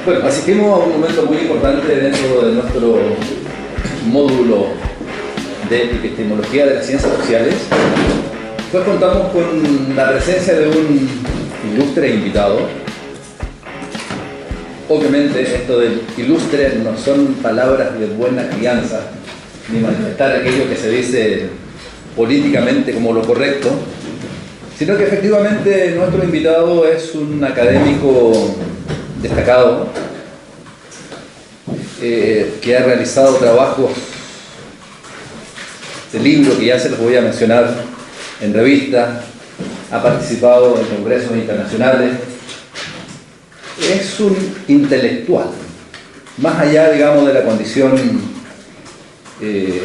Bueno, asistimos a un momento muy importante dentro de nuestro módulo de epistemología de las ciencias sociales. Pues contamos con la presencia de un ilustre invitado. Obviamente esto de ilustre no son palabras de buena crianza, ni manifestar aquello que se dice políticamente como lo correcto, sino que efectivamente nuestro invitado es un académico destacado, que ha realizado trabajos de libro que ya se los voy a mencionar, en revistas, ha participado en congresos internacionales, es un intelectual, más allá, digamos, de la condición de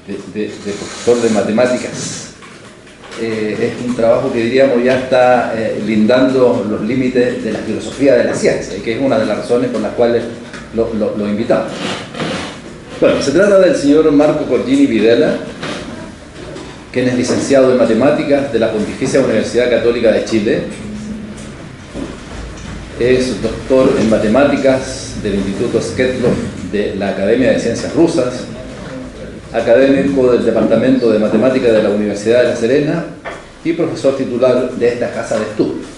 profesor de matemáticas. Es un trabajo que diríamos ya está lindando los límites de la filosofía de la ciencia, y que es una de las razones por las cuales lo invitamos. Bueno, se trata del señor Marco Corgini Videla, quien es licenciado en matemáticas de la Pontificia Universidad Católica de Chile, es doctor en matemáticas del Instituto Skettlov de la Academia de Ciencias Rusas, académico del Departamento de Matemáticas de la Universidad de La Serena y profesor titular de esta casa de estudio.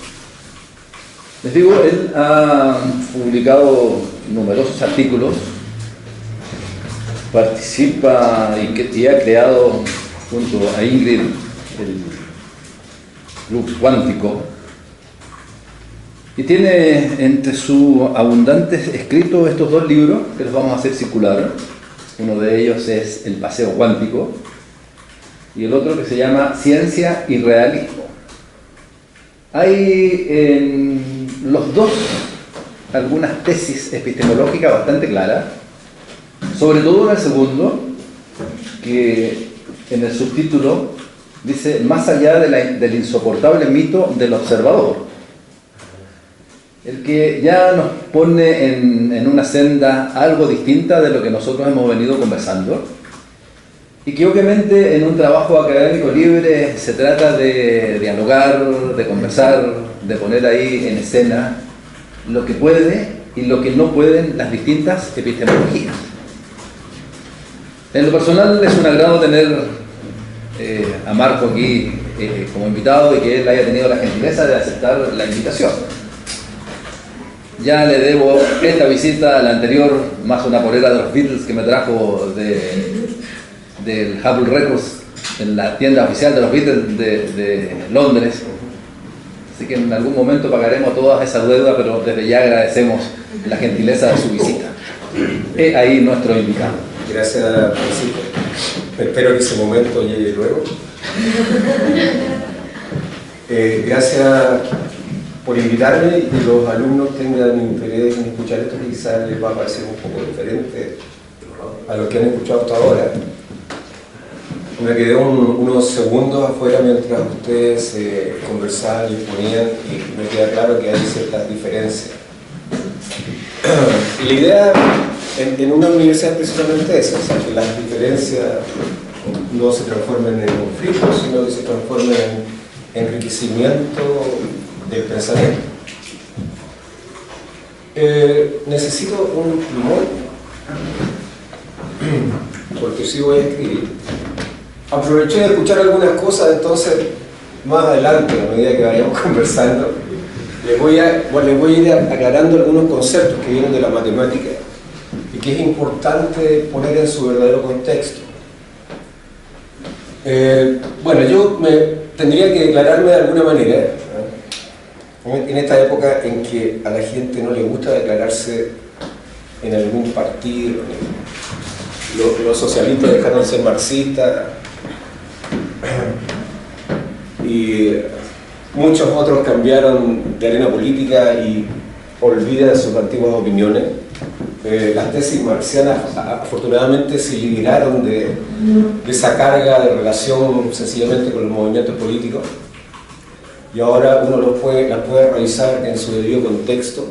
Les digo, él ha publicado numerosos artículos, participa y ha creado junto a Ingrid el Club Cuántico, y tiene entre sus abundantes escritos estos dos libros que los vamos a hacer circular. Uno de ellos es El Paseo Cuántico y el otro que se llama Ciencia y Realismo. Hay en los dos algunas tesis epistemológicas bastante claras, sobre todo en el segundo, que en el subtítulo dice más allá del insoportable mito del observador, el que ya nos pone en una senda algo distinta de lo que nosotros hemos venido conversando, y que obviamente en un trabajo académico libre se trata de dialogar, de conversar, de poner ahí en escena lo que puede y lo que no pueden las distintas epistemologías. En lo personal es un agrado tener a Marco aquí como invitado y que él haya tenido la gentileza de aceptar la invitación. Ya le debo esta visita a la anterior, más una polera de los Beatles que me trajo del Hubble Records, en la tienda oficial de los Beatles de Londres. Así que en algún momento pagaremos todas esas deudas, pero desde ya agradecemos la gentileza de su visita. He ahí nuestro invitado. Gracias, Francisco. Espero que ese momento llegue luego. Gracias por invitarme y que los alumnos tengan interés en escuchar esto, que quizás les va a parecer un poco diferente a lo que han escuchado hasta ahora. Me quedé unos segundos afuera mientras ustedes conversaban y exponían, y me queda claro que hay ciertas diferencias. Y la idea en una universidad es precisamente esa, o sea, que las diferencias no se transformen en conflictos, sino que se transformen en enriquecimiento del pensamiento. Necesito un plumón, porque sí voy a escribir. Aproveché de escuchar algunas cosas, entonces más adelante, a medida que vayamos conversando, les voy a ir aclarando algunos conceptos que vienen de la matemática y que es importante poner en su verdadero contexto. Bueno, yo tendría que declararme de alguna manera, en esta época en que a la gente no le gusta declararse en algún partido. Los socialistas dejaron de ser marxistas y muchos otros cambiaron de arena política y olvidan sus antiguas opiniones. Las tesis marxianas afortunadamente se liberaron de esa carga de relación sencillamente con los movimientos políticos, y ahora uno las puede revisar en su debido contexto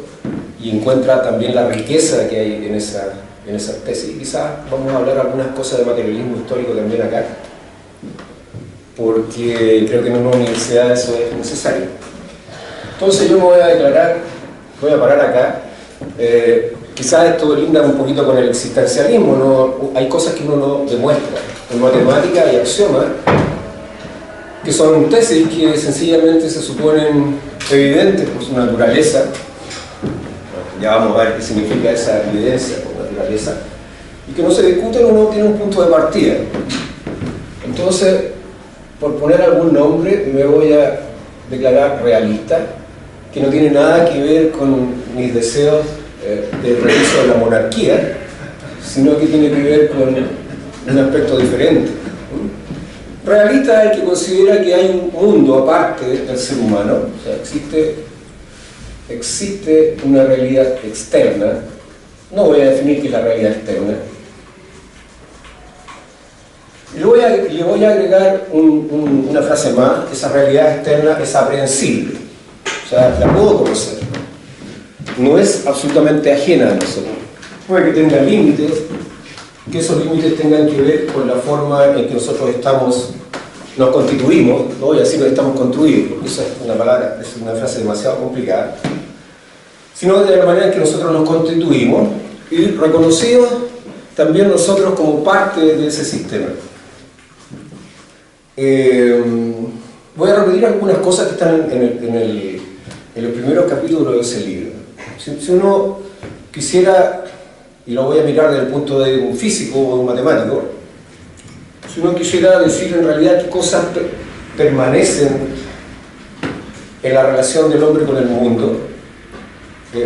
y encuentra también la riqueza que hay en esa tesis. Quizás vamos a hablar algunas cosas de materialismo histórico también acá, porque creo que en una universidad eso es necesario. Entonces yo me voy a declarar, voy a parar acá Quizás esto linda un poquito con el existencialismo, ¿no? Hay cosas que uno no demuestra en matemática y axiomas, que son tesis que sencillamente se suponen evidentes por su naturaleza. Ya vamos a ver qué significa esa evidencia por naturaleza, y que no se discuten, uno tiene un punto de partida. Entonces, por poner algún nombre, me voy a declarar realista, que no tiene nada que ver con mis deseos de regreso de la monarquía, sino que tiene que ver con un aspecto diferente. Realista es el que considera que hay un mundo aparte del ser humano, o sea, existe una realidad externa. No voy a definir qué es la realidad externa. Le voy a agregar una frase más. Esa realidad externa es aprehensible, o sea, la puedo conocer. No es absolutamente ajena a nosotros. Puede que tenga límites, que esos límites tengan que ver con la forma en que nosotros nos constituimos, no voy a decir que estamos construidos, porque esa es una frase demasiado complicada, sino de la manera en que nosotros nos constituimos y reconocidos también nosotros como parte de ese sistema. Voy a repetir algunas cosas que están en los primeros capítulos de ese libro. Si uno quisiera, y lo voy a mirar desde el punto de un físico o un matemático, si uno quisiera decir en realidad qué cosas permanecen en la relación del hombre con el mundo,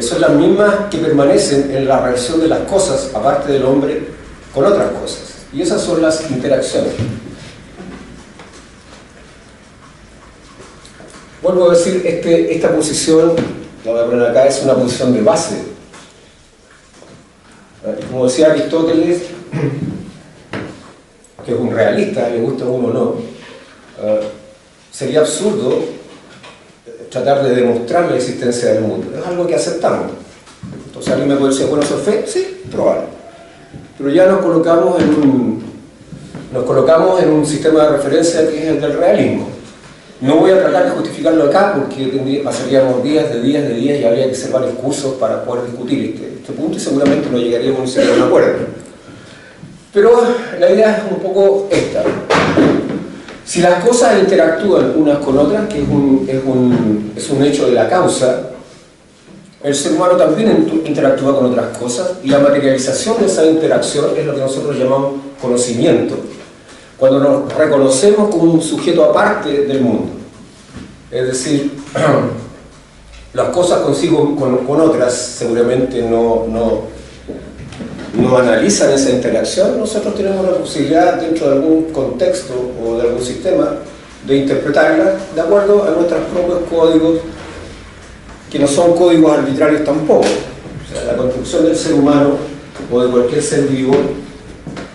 son las mismas que permanecen en la relación de las cosas, aparte del hombre, con otras cosas. Y esas son las interacciones. Vuelvo a decir, esta posición, la voy a poner acá, es una posición de base. Como decía Aristóteles, que es un realista, le gusta a uno o no, sería absurdo tratar de demostrar la existencia del mundo. Es algo que aceptamos. Entonces alguien me puede decir, bueno, ¿eso es fe? Sí, probable. Pero ya nos colocamos en un sistema de referencia que es el del realismo. No voy a tratar de justificarlo acá porque pasaríamos días y habría que hacer varios cursos para poder discutir este punto y seguramente no llegaríamos ni siquiera a un acuerdo. Pero la idea es un poco esta. Si las cosas interactúan unas con otras, que es un hecho de la causa, el ser humano también interactúa con otras cosas y la materialización de esa interacción es lo que nosotros llamamos conocimiento. Cuando nos reconocemos como un sujeto aparte del mundo, es decir, las cosas consigo con otras seguramente no analizan esa interacción, nosotros tenemos la posibilidad dentro de algún contexto o de algún sistema de interpretarla de acuerdo a nuestros propios códigos, que no son códigos arbitrarios tampoco. O sea, la construcción del ser humano o de cualquier ser vivo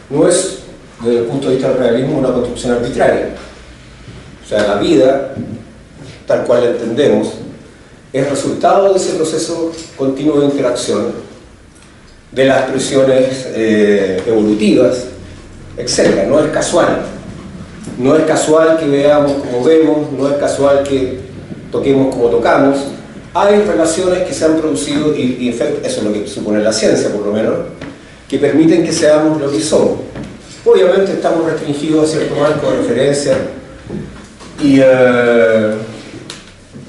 no es, desde el punto de vista del realismo, una construcción arbitraria. O sea, la vida, tal cual la entendemos, es resultado de ese proceso continuo de interacción, de las presiones evolutivas, etc. No es casual. No es casual que veamos como vemos, no es casual que toquemos como tocamos. Hay relaciones que se han producido, y eso es lo que supone la ciencia, por lo menos, que permiten que seamos lo que somos. Obviamente estamos restringidos a cierto marco de referencia y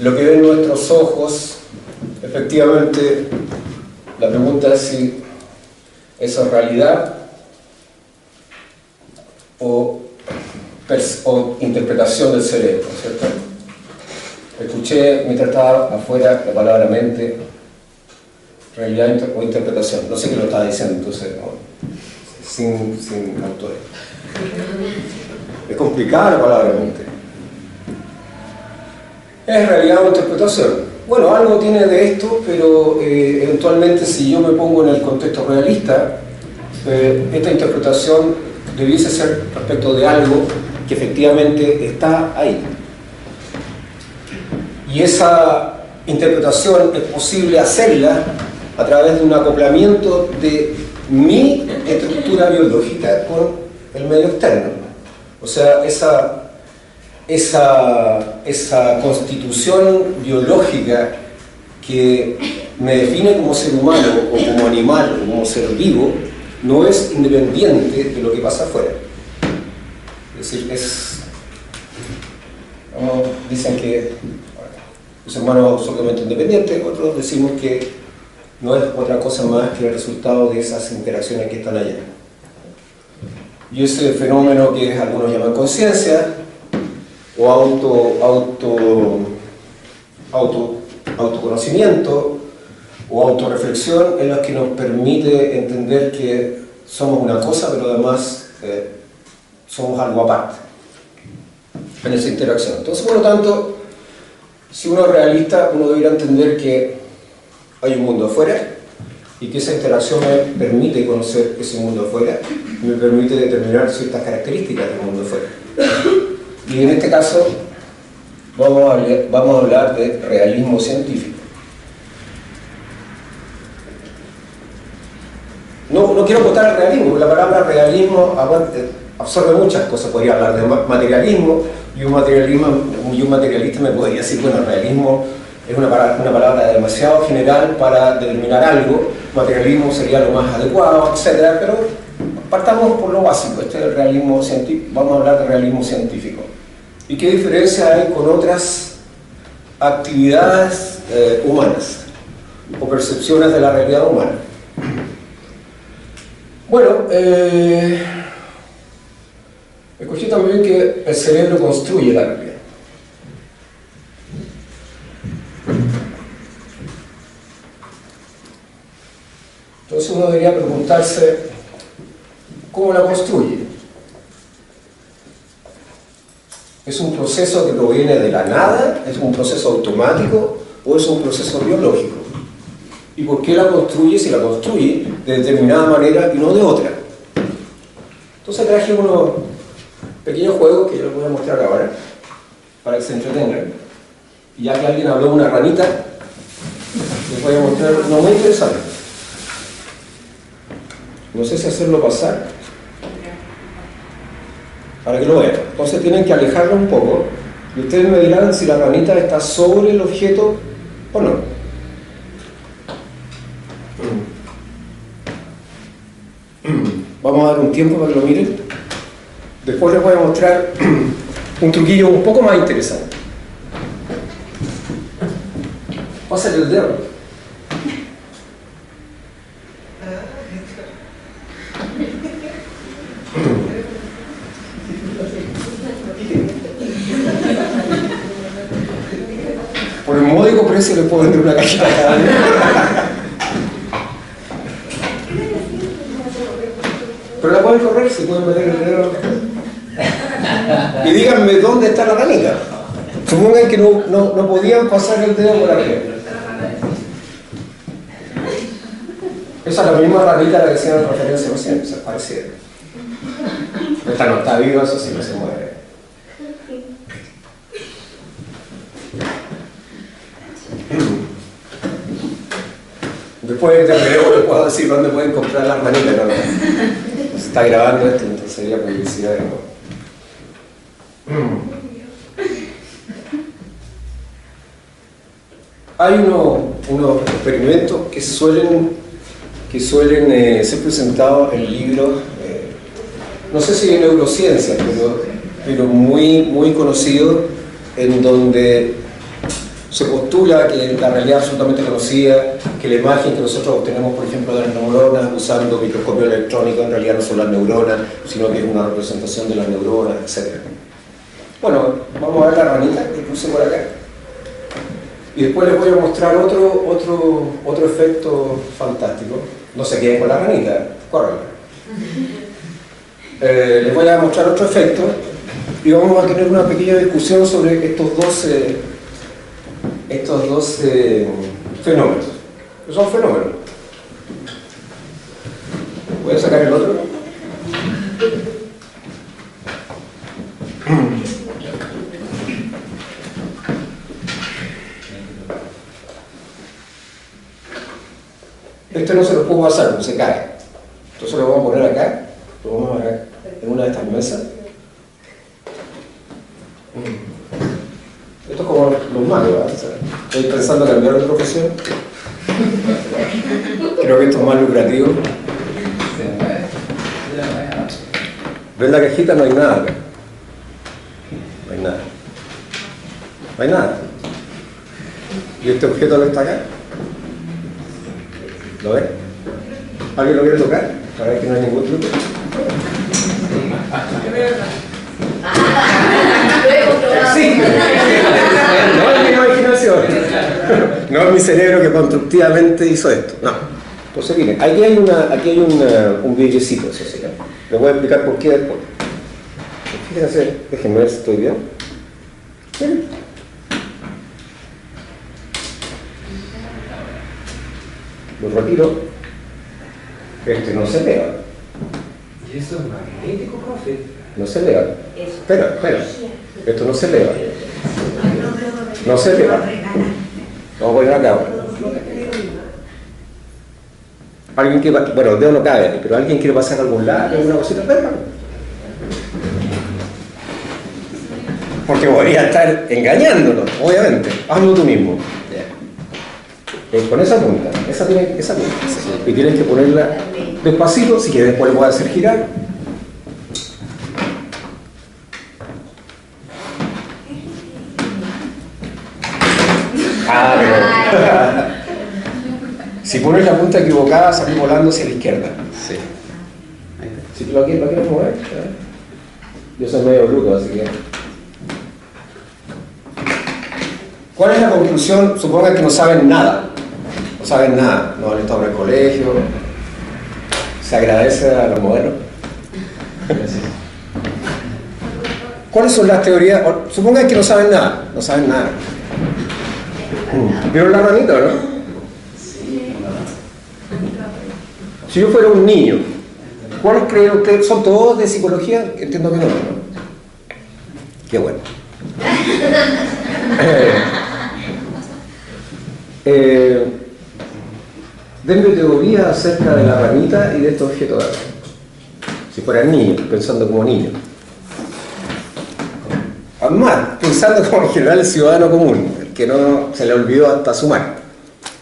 lo que ven nuestros ojos, efectivamente, la pregunta es si eso es realidad o interpretación del cerebro, ¿cierto? Escuché mientras estaba afuera la palabra mente, realidad o interpretación. No sé qué lo estaba diciendo, entonces, no, sin autores. Es complicada la palabra mente. ¿Es realidad o interpretación? Bueno, algo tiene de esto, pero eventualmente si yo me pongo en el contexto realista, esta interpretación debiese ser respecto de algo que efectivamente está ahí. Y esa interpretación es posible hacerla a través de un acoplamiento de mi estructura biológica con el medio externo. O sea, esa constitución biológica que me define como ser humano o como animal o como ser vivo no es independiente de lo que pasa afuera. Es decir, dicen que el ser humano es absolutamente independiente, otros decimos que no es otra cosa más que el resultado de esas interacciones que están allá. Y ese fenómeno que algunos llaman conciencia o autoconocimiento o autorreflexión, es lo que nos permite entender que somos una cosa, pero además somos algo aparte en esa interacción. Entonces, por lo tanto, si uno es realista, uno debería entender que hay un mundo afuera y que esa interacción me permite conocer ese mundo afuera, me permite determinar ciertas características del mundo afuera. Y en este caso vamos a hablar de realismo científico. No quiero contar el realismo, la palabra realismo absorbe muchas cosas. Podría hablar de materialismo y un materialista me podría decir, bueno, el realismo es una palabra demasiado general para determinar algo, materialismo sería lo más adecuado, etc. Pero partamos por lo básico, este es el realismo científico, vamos a hablar de realismo científico. ¿Y qué diferencia hay con otras actividades humanas o percepciones de la realidad humana? Bueno, escogí también que el cerebro construye la realidad. Entonces uno debería preguntarse, ¿cómo la construye? ¿Es un proceso que proviene de la nada? ¿Es un proceso automático? ¿O es un proceso biológico? ¿Y por qué la construye si la construye de determinada manera y no de otra? Entonces traje unos pequeños juegos que yo les voy a mostrar ahora para que se entretengan. Y ya que alguien habló de una ranita, les voy a mostrar uno muy interesante. No sé si hacerlo pasar para que lo vean. Entonces tienen que alejarlo un poco y ustedes me dirán si la ranita está sobre el objeto o no. Vamos a dar un tiempo para que lo miren. Después les voy a mostrar un truquillo un poco más interesante. Pásale el dedo. Por el módico precio les puedo vender una cajita cada vez. Pero la pueden correr, se pueden meter el dedo. Y díganme dónde está la ranita. Supongan que no podían pasar el dedo por arriba. Esa es la misma ranita a la que hacían referencia recién, se parecía. Esta no está viva, eso sí no se mueve. Después les puedo decir dónde pueden comprar las ranitas, ¿no? Se está grabando esto, entonces sería publicidad de nuevo. Hay unos experimentos que suelen ser presentados en libros, no sé si de neurociencia, pero muy conocidos, en donde se postula que la realidad absolutamente conocida, que la imagen que nosotros obtenemos, por ejemplo, de las neuronas usando microscopio electrónico, en realidad no son las neuronas, sino que es una representación de las neuronas, etc. Bueno, vamos a ver la ranita que puse por acá. Y después les voy a mostrar otro efecto fantástico. No se queden con la ranita, córrenla. Les voy a mostrar otro efecto y vamos a tener una pequeña discusión sobre estos dos fenómenos. ¿Qué son fenómenos? Voy a sacar el otro. Este no se lo puedo pasar, no se cae. Entonces lo vamos a poner acá, lo vamos a poner en una de estas mesas. Esto es como los magos, ¿verdad? Estoy pensando en cambiar de profesión. Creo que esto es más lucrativo. ¿Ven la cajita? No hay nada acá. No hay nada. No hay nada. ¿Y este objeto que está acá? ¿Lo ven? ¿Alguien lo quiere tocar? Para ver que no hay ningún truco. Sí. No es mi imaginación. No es mi cerebro que constructivamente hizo esto. No. Entonces miren, aquí hay un billecito, eso sí. Le voy a explicar por qué después. Fíjense, déjenme ver si estoy bien. Miren. Lo retiro. Este no se eleva. ¿Y eso es magnético, profe? No se eleva. Espera. Esto no se eleva. No se eleva. Vamos a poner acá. Alguien que bueno, el dedo no cabe, pero alguien quiere pasar a algún lado, alguna cosita, venga. Porque podría estar engañándolo, obviamente. Hazlo tú mismo. Con esa punta, esa punta. Y tienes que ponerla despacito, si quieres después le puedes hacer girar. Pero si pones la punta equivocada, salís volando hacia la izquierda. Sí. Si lo quieres mover, yo soy medio bruto, así que... ¿Cuál es la conclusión? Supongan que no saben nada. No saben nada. No han estado en el colegio. Se agradece a los modelos. ¿Cuáles son las teorías? Supongan que no saben nada. No saben nada. ¿Vieron la manito, no? Si yo fuera un niño, ¿cuáles creen ustedes? ¿Son todos de psicología? Entiendo que no, ¿no? Qué bueno. Denme teoría acerca de la ranita y de estos objetos de acá. Si fueran niños, pensando como niños. Además, pensando como en general el ciudadano común, el que no se le olvidó hasta sumar.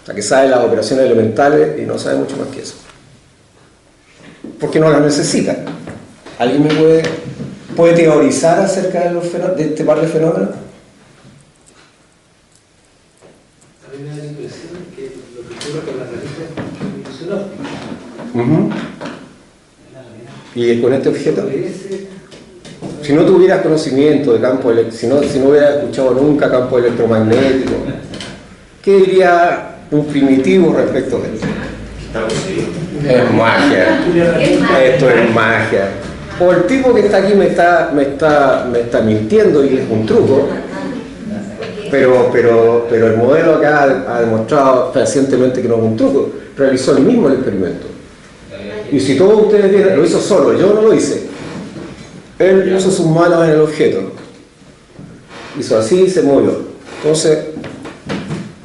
O sea, que sabe las operaciones elementales y no sabe mucho más que eso. Porque no las necesita. ¿Alguien me puede teorizar acerca de este par de fenómenos? A mí me da la impresión que lo que ocurre con la ranita es una ilusión óptica. ¿Y con este objeto? Si no tuvieras conocimiento de campo electromagnético, si no hubieras escuchado nunca campo electromagnético, ¿qué diría un primitivo respecto de esto? Es magia. Esto es magia. O el tipo que está aquí me está mintiendo y es un truco, pero el modelo acá ha demostrado fehacientemente que no es un truco. Realizó él mismo el experimento. Y si todos ustedes vieron, lo hizo solo, yo no lo hice. Él puso sus manos en el objeto. Hizo así y se movió. Entonces,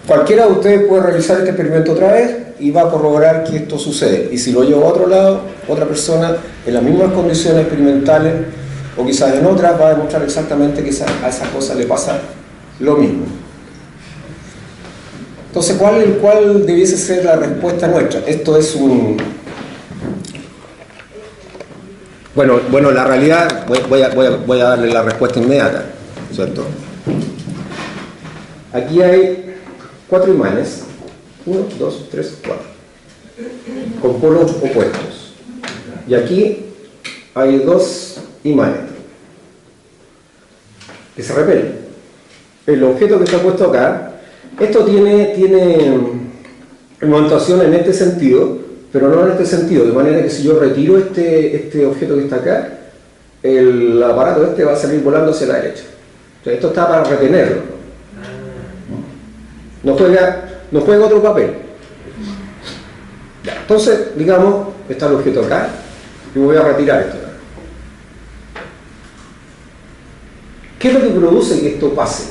cualquiera de ustedes puede realizar este experimento otra vez y va a corroborar que esto sucede. Y si lo llevo a otro lado, otra persona en las mismas condiciones experimentales o quizás en otras va a demostrar exactamente que a esa cosa le pasa lo mismo. Entonces, ¿cuál debiese ser la respuesta nuestra? Esto es un... Bueno, la realidad, voy a darle la respuesta inmediata, ¿cierto? Aquí hay 4 imanes, 1, 2, 3, 4, con polos opuestos. Y aquí hay 2 imanes que se repelen. El objeto que está puesto acá, esto tiene montación en este sentido, pero no en este sentido, de manera que si yo retiro este objeto que está acá, el aparato este va a salir volando hacia la derecha. O sea, esto está para retenerlo. No juega otro papel. Ya, entonces, digamos, está el objeto acá, y voy a retirar esto. ¿Qué es lo que produce que esto pase?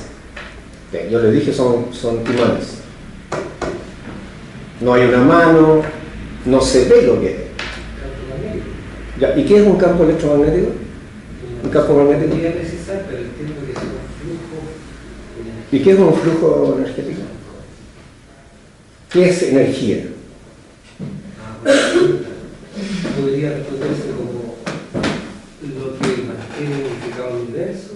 Bien, yo les dije, son imanes. No hay una mano, no se ve lo que es. Ya, ¿y qué es un campo electromagnético? Un campo magnético. No precisar, pero entiendo que es un flujo de energía. ¿Y qué es un flujo energético? ¿Qué es energía? podría responderse como lo que mantiene unificado el universo.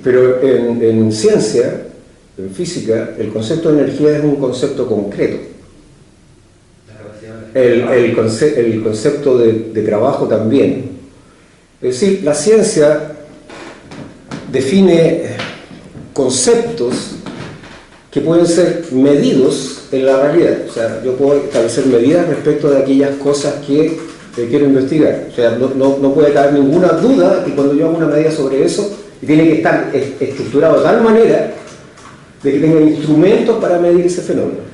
Pero en ciencia, en física, el concepto de energía es un concepto concreto. El concepto de trabajo también. Es decir, la ciencia define conceptos que pueden ser medidos en la realidad. O sea, yo puedo establecer medidas respecto de aquellas cosas que quiero investigar. O sea, no puede caber ninguna duda que cuando yo hago una medida sobre eso, y tiene que estar estructurado de tal manera de que tenga instrumentos para medir ese fenómeno.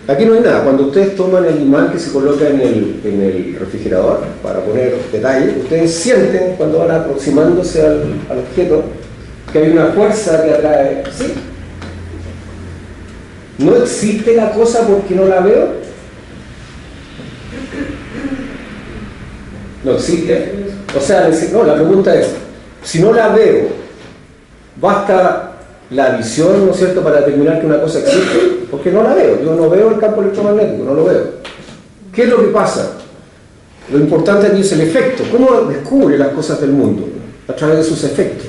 Aquí no hay nada. Cuando ustedes toman el imán que se coloca en el refrigerador, para poner detalle, ustedes sienten cuando van aproximándose al objeto que hay una fuerza que atrae. ¿Sí? ¿No existe la cosa porque no la veo? ¿No existe? O sea, no, la pregunta es, si no la veo, ¿basta la visión, ¿no es cierto?, para determinar que una cosa existe? Porque no la veo, yo no veo el campo electromagnético, no lo veo. ¿Qué es lo que pasa? Lo importante aquí es el efecto. ¿Cómo descubre las cosas del mundo? A través de sus efectos.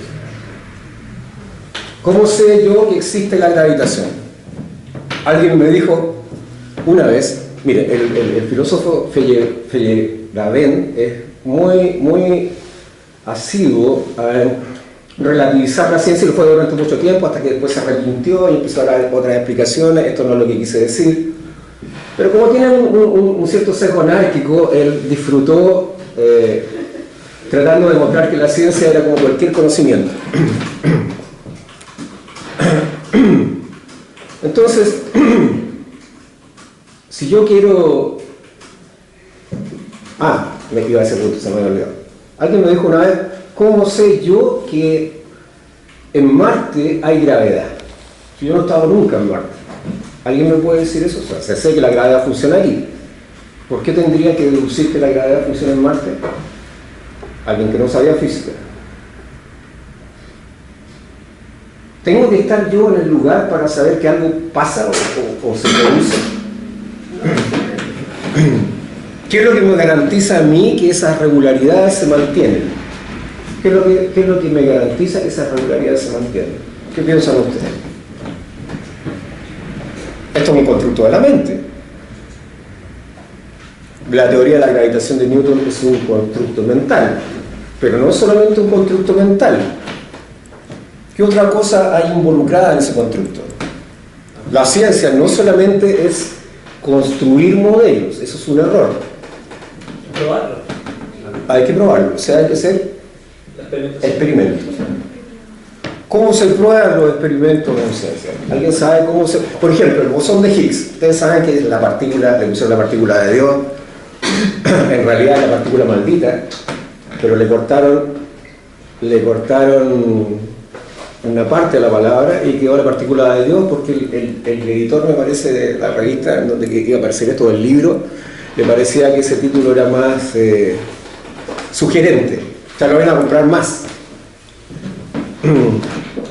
¿Cómo sé yo que existe la gravitación? Alguien me dijo una vez, mire, el filósofo Feyerabend es muy asiduo a relativizar la ciencia, y lo fue durante mucho tiempo, hasta que después se arrepintió y empezó a dar otras explicaciones. Esto no es lo que quise decir. Pero como tiene un cierto sesgo anárquico, él disfrutó tratando de demostrar que la ciencia era como cualquier conocimiento. Entonces, si yo quiero... me iba a ese punto, se me había olvidado. Alguien me dijo una vez, ¿cómo sé yo que en Marte hay gravedad? Si yo no he estado nunca en Marte. ¿Alguien me puede decir eso? O sea, se sé que la gravedad funciona aquí. ¿Por qué tendría que deducir que la gravedad funciona en Marte? Alguien que no sabía física. ¿Tengo que estar yo en el lugar para saber que algo pasa o se produce? ¿Qué es lo que me garantiza a mí que esas regularidades se mantienen? ¿Qué es lo que me garantiza que esas regularidades se mantienen? ¿Qué piensan ustedes? Esto es un constructo de la mente. La teoría de la gravitación de Newton es un constructo mental, pero no solamente un constructo mental. ¿Qué otra cosa hay involucrada en ese constructo? La ciencia no solamente es construir modelos, eso es un error. Probarlo. Hay que probarlo, o sea, hay que hacer experimentos. ¿Cómo se prueban los experimentos en ciencia? ¿Alguien sabe cómo se...? Por ejemplo, el bosón de Higgs. Ustedes saben que la partícula, le pusieron la partícula de Dios, en realidad es la partícula maldita, pero le cortaron una parte de la palabra y quedó la partícula de Dios, porque el editor, me parece, de la revista en donde iba a aparecer esto del libro, le parecía que ese título era más sugerente, o sea, lo van a comprar más.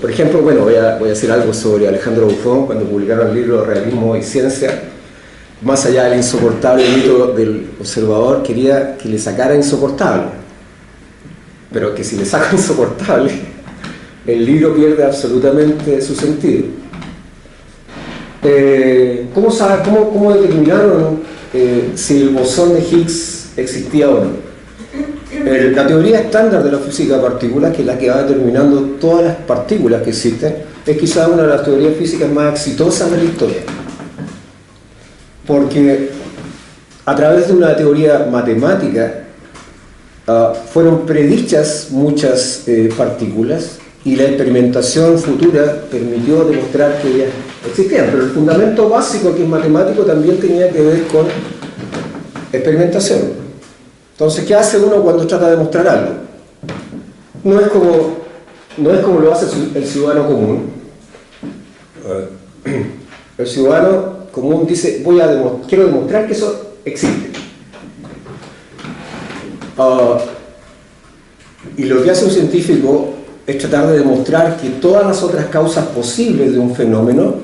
Por ejemplo, bueno, voy a decir algo sobre Alejandro Buffon, cuando publicaron el libro Realismo y Ciencia. Más allá del insoportable mito del observador, quería que le sacara insoportable, pero que si le saca insoportable, el libro pierde absolutamente su sentido. ¿Cómo determinaron si el bosón de Higgs existía o no? La teoría estándar de la física de partículas, que es la que va determinando todas las partículas que existen, es quizás una de las teorías físicas más exitosas de la historia. Porque a través de una teoría matemática fueron predichas muchas partículas, y la experimentación futura permitió demostrar que ellas existían. Pero el fundamento básico, que es matemático, también tenía que ver con experimentación. Entonces, ¿qué hace uno cuando trata de demostrar algo? No es como lo hace el ciudadano común. El ciudadano común dice, quiero demostrar que eso existe. Y lo que hace un científico es tratar de demostrar que todas las otras causas posibles de un fenómeno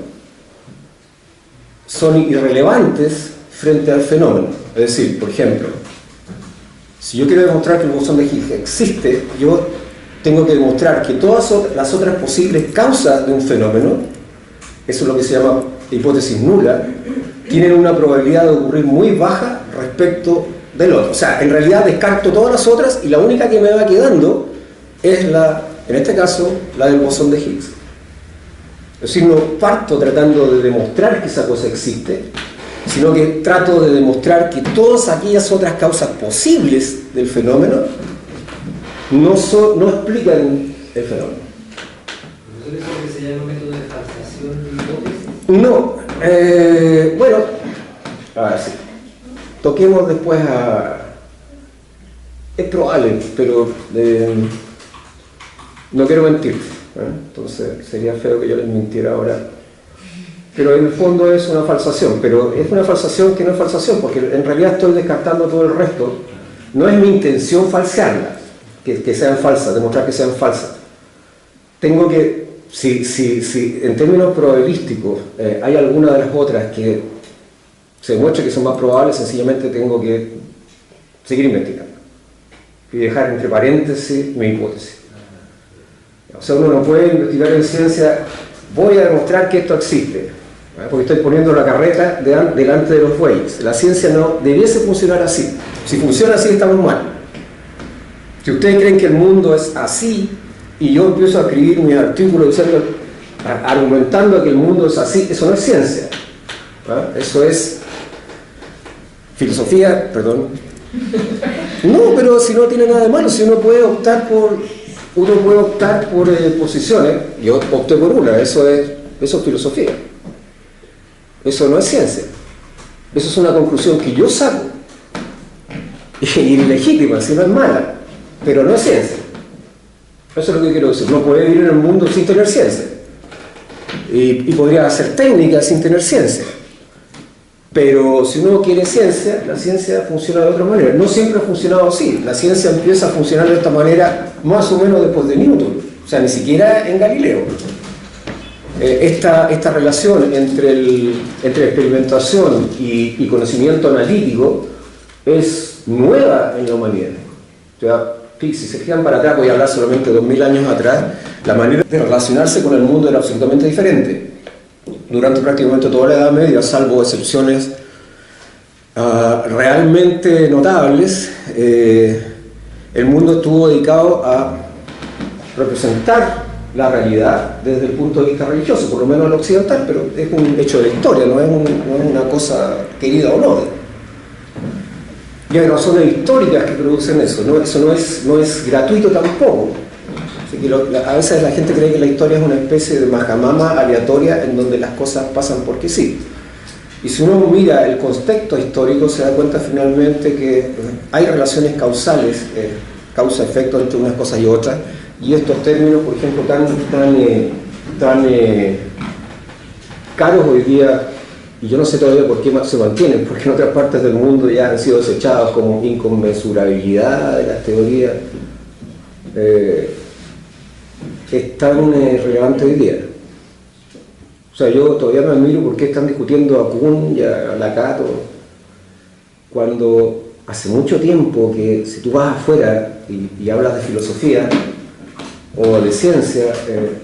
son irrelevantes frente al fenómeno. Es decir, por ejemplo, si yo quiero demostrar que el bosón de Higgs existe, yo tengo que demostrar que todas las otras posibles causas de un fenómeno, eso es lo que se llama hipótesis nula, tienen una probabilidad de ocurrir muy baja respecto del otro. O sea, en realidad descarto todas las otras y la única que me va quedando es en este caso, la del bosón de Higgs. Es decir, no parto tratando de demostrar que esa cosa existe, sino que trato de demostrar que todas aquellas otras causas posibles del fenómeno no explican el fenómeno. ¿No es eso que se llama método de falsación de hipótesis? No, bueno, a ver, sí. Toquemos después a... Es probable, pero no quiero mentir, entonces sería feo que yo les mintiera ahora. Pero en el fondo es una falsación, pero es una falsación que no es falsación, porque en realidad estoy descartando todo el resto. No es mi intención falsearlas, que sean falsas, demostrar que sean falsas. Tengo que, si en términos probabilísticos hay alguna de las otras que se demuestre que son más probables, sencillamente tengo que seguir investigando y dejar entre paréntesis mi hipótesis. O sea, uno no puede investigar en ciencia, voy a demostrar que esto existe, porque estoy poniendo la carreta delante de los bueyes. La ciencia no debiese funcionar así. Si funciona así, estamos mal. Si ustedes creen que el mundo es así, y yo empiezo a escribir mi artículo diciendo, argumentando que el mundo es así, eso no es ciencia. Eso es filosofía, perdón. No, pero si no tiene nada de malo, si uno puede optar por posiciones, yo opté por una, eso es filosofía. Eso no es ciencia. Eso es una conclusión que yo saco. Y ilegítima, si no es mala, pero no es ciencia. Eso es lo que quiero decir. No puede vivir en el mundo sin tener ciencia. Y podría hacer técnica sin tener ciencia. Pero si uno quiere ciencia, la ciencia funciona de otra manera. No siempre ha funcionado así. La ciencia empieza a funcionar de esta manera más o menos después de Newton. O sea, ni siquiera en Galileo. Esta relación entre experimentación y conocimiento analítico es nueva en la humanidad. O sea, si se fijan para atrás, voy a hablar solamente de 2000 años atrás, la manera de relacionarse con el mundo era absolutamente diferente. Durante prácticamente toda la Edad Media, salvo excepciones realmente notables, el mundo estuvo dedicado a representar la realidad desde el punto de vista religioso, por lo menos el occidental, pero es un hecho de la historia, no es una cosa querida o no. Y hay razones históricas que producen eso, ¿no? Eso no es gratuito tampoco. Así que a veces la gente cree que la historia es una especie de majamama aleatoria en donde las cosas pasan porque sí. Y si uno mira el contexto histórico se da cuenta finalmente que hay relaciones causales, causa-efecto entre unas cosas y otras, y estos términos, por ejemplo, tan caros hoy día, y yo no sé todavía por qué se mantienen, porque en otras partes del mundo ya han sido desechados como inconmensurabilidad de las teorías, es tan relevante hoy día. O sea, yo todavía me admiro por qué están discutiendo a Kuhn y a Lakatos, cuando hace mucho tiempo que si tú vas afuera y hablas de filosofía o de ciencia,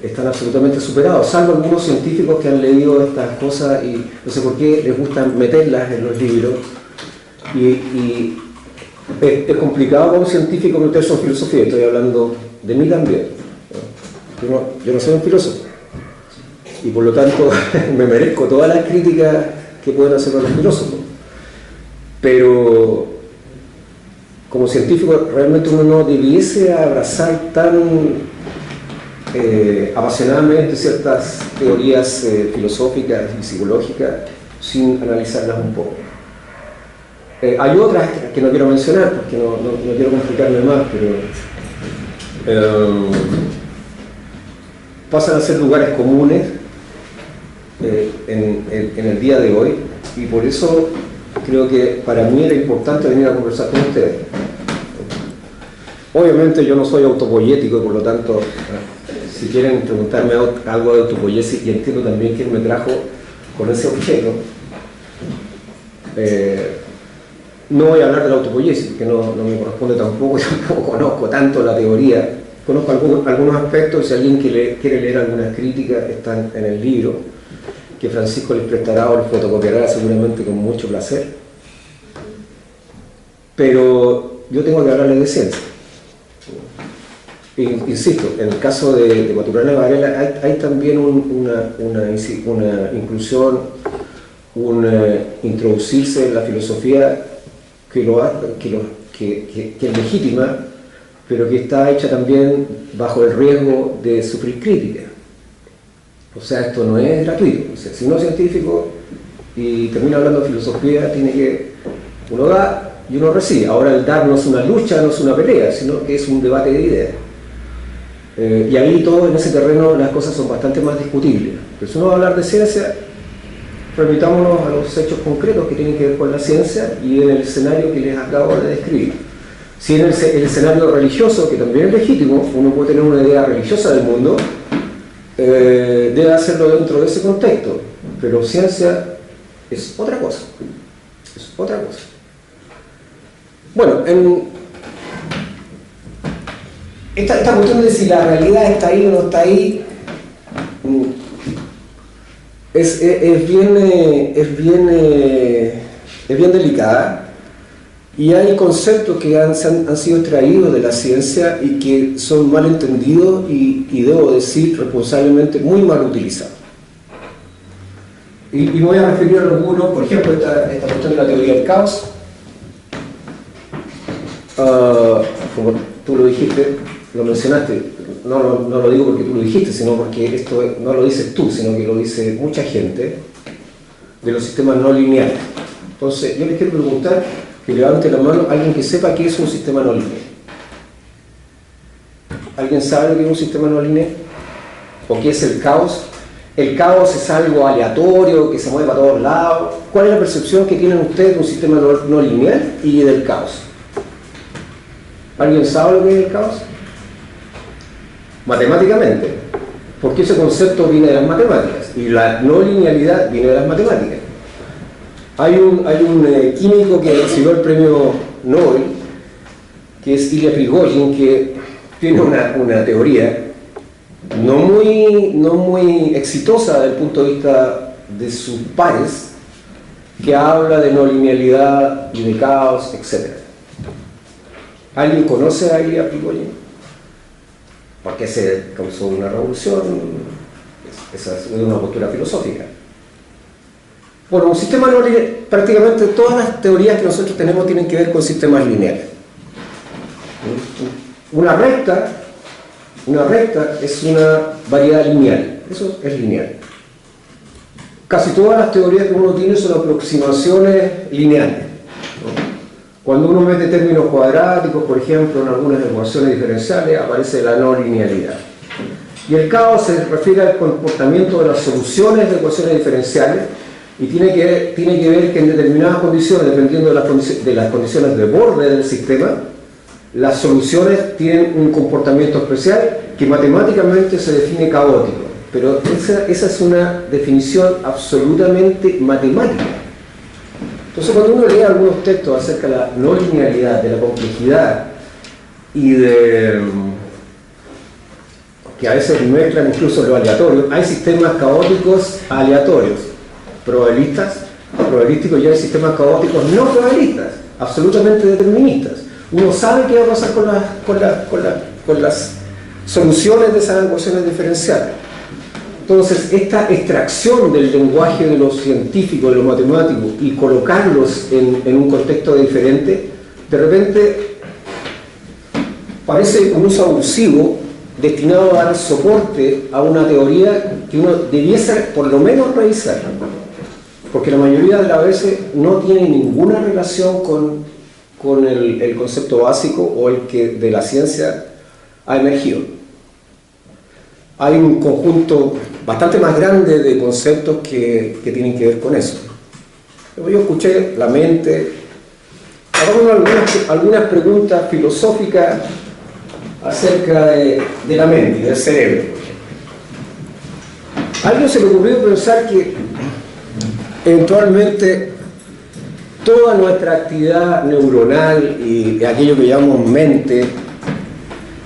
están absolutamente superados, salvo algunos científicos que han leído estas cosas y no sé por qué les gusta meterlas en los libros. Y es complicado para un científico meterse en filosofía, estoy hablando de mí también. Yo no soy un filósofo y por lo tanto me merezco todas las críticas que pueden hacer los filósofos, pero como científico realmente uno no debiese abrazar tan apasionadamente ciertas teorías filosóficas y psicológicas sin analizarlas un poco. Hay otras que no quiero mencionar porque no quiero complicarme más, pero pasan a ser lugares comunes en el día de hoy, y por eso creo que para mí era importante venir a conversar con ustedes. Obviamente yo no soy autopoyético y por lo tanto, si quieren preguntarme algo de autopoiesis, y entiendo también quién me trajo con ese objeto, No voy a hablar de la autopoiesis, porque no me corresponde tampoco, y tampoco conozco tanto la teoría. Conozco algunos aspectos, si alguien quiere leer algunas críticas, están en el libro, que Francisco les prestará o les fotocopiará seguramente con mucho placer. Pero yo tengo que hablarles de ciencia. Insisto, en el caso de Maturana y Varela hay también una inclusión, introducirse en la filosofía que es legítima, pero que está hecha también bajo el riesgo de sufrir crítica. O sea, esto no es gratuito. O sea, si uno es científico y termina hablando de filosofía, uno da y uno recibe. Ahora el dar no es una lucha, no es una pelea, sino que es un debate de ideas. Y ahí todo en ese terreno las cosas son bastante más discutibles. Pero si uno va a hablar de ciencia, remitámonos a los hechos concretos que tienen que ver con la ciencia y en el escenario que les acabo de describir. Si en el escenario religioso, que también es legítimo, uno puede tener una idea religiosa del mundo, debe hacerlo dentro de ese contexto, pero ciencia es otra cosa. Es otra cosa. Bueno, esta cuestión de si la realidad está ahí o no está ahí es bien delicada, y hay conceptos que han sido extraídos de la ciencia y que son mal entendidos y debo decir responsablemente muy mal utilizados. Y me voy a referir a algunos, por ejemplo, esta cuestión de la teoría del caos. Como tú lo dijiste, lo mencionaste, no lo digo porque tú lo dijiste, sino porque esto no lo dices tú, sino que lo dice mucha gente de los sistemas no lineales. Entonces, yo les quiero preguntar que levante la mano alguien que sepa qué es un sistema no lineal. ¿Alguien sabe qué es un sistema no lineal? ¿O qué es el caos? ¿El caos es algo aleatorio, que se mueve para todos lados? ¿Cuál es la percepción que tienen ustedes de un sistema no lineal y del caos? ¿Alguien sabe lo que es el caos? Matemáticamente, porque ese concepto viene de las matemáticas y la no linealidad viene de las matemáticas. Hay un químico que recibió el premio Nobel, que es Ilya Prigozhin, que tiene una teoría no muy exitosa desde el punto de vista de sus pares, que habla de no linealidad y de caos, etc. ¿Alguien conoce a Ilya Prigozhin? Porque se causó una revolución, esa es una postura filosófica. Bueno, un sistema no lineal, prácticamente todas las teorías que nosotros tenemos tienen que ver con sistemas lineales. Una recta es una variedad lineal, eso es lineal. Casi todas las teorías que uno tiene son aproximaciones lineales, ¿no? Cuando uno mete términos cuadráticos, por ejemplo, en algunas ecuaciones diferenciales, aparece la no linealidad. Y el caos se refiere al comportamiento de las soluciones de ecuaciones diferenciales y tiene que ver que en determinadas condiciones, dependiendo de las condiciones de borde del sistema, las soluciones tienen un comportamiento especial que matemáticamente se define caótico. Pero esa es una definición absolutamente matemática. Entonces, cuando uno lee algunos textos acerca de la no linealidad, de la complejidad y de que a veces mezclan incluso lo aleatorio, hay sistemas caóticos aleatorios, probabilísticos, y hay sistemas caóticos no probabilistas, absolutamente deterministas. Uno sabe qué va a pasar con las soluciones de esas ecuaciones diferenciales. Entonces, esta extracción del lenguaje de lo científico, de lo matemático, y colocarlos en un contexto diferente, de repente parece un uso abusivo destinado a dar soporte a una teoría que uno debiese por lo menos revisar, porque la mayoría de las veces no tiene ninguna relación con el concepto básico o el que de la ciencia ha emergido. Hay un conjunto bastante más grande de conceptos que tienen que ver con eso. Yo escuché la mente, ahora algunas preguntas filosóficas acerca de la mente y del cerebro. A alguien se le ocurrió pensar que eventualmente toda nuestra actividad neuronal y aquello que llamamos mente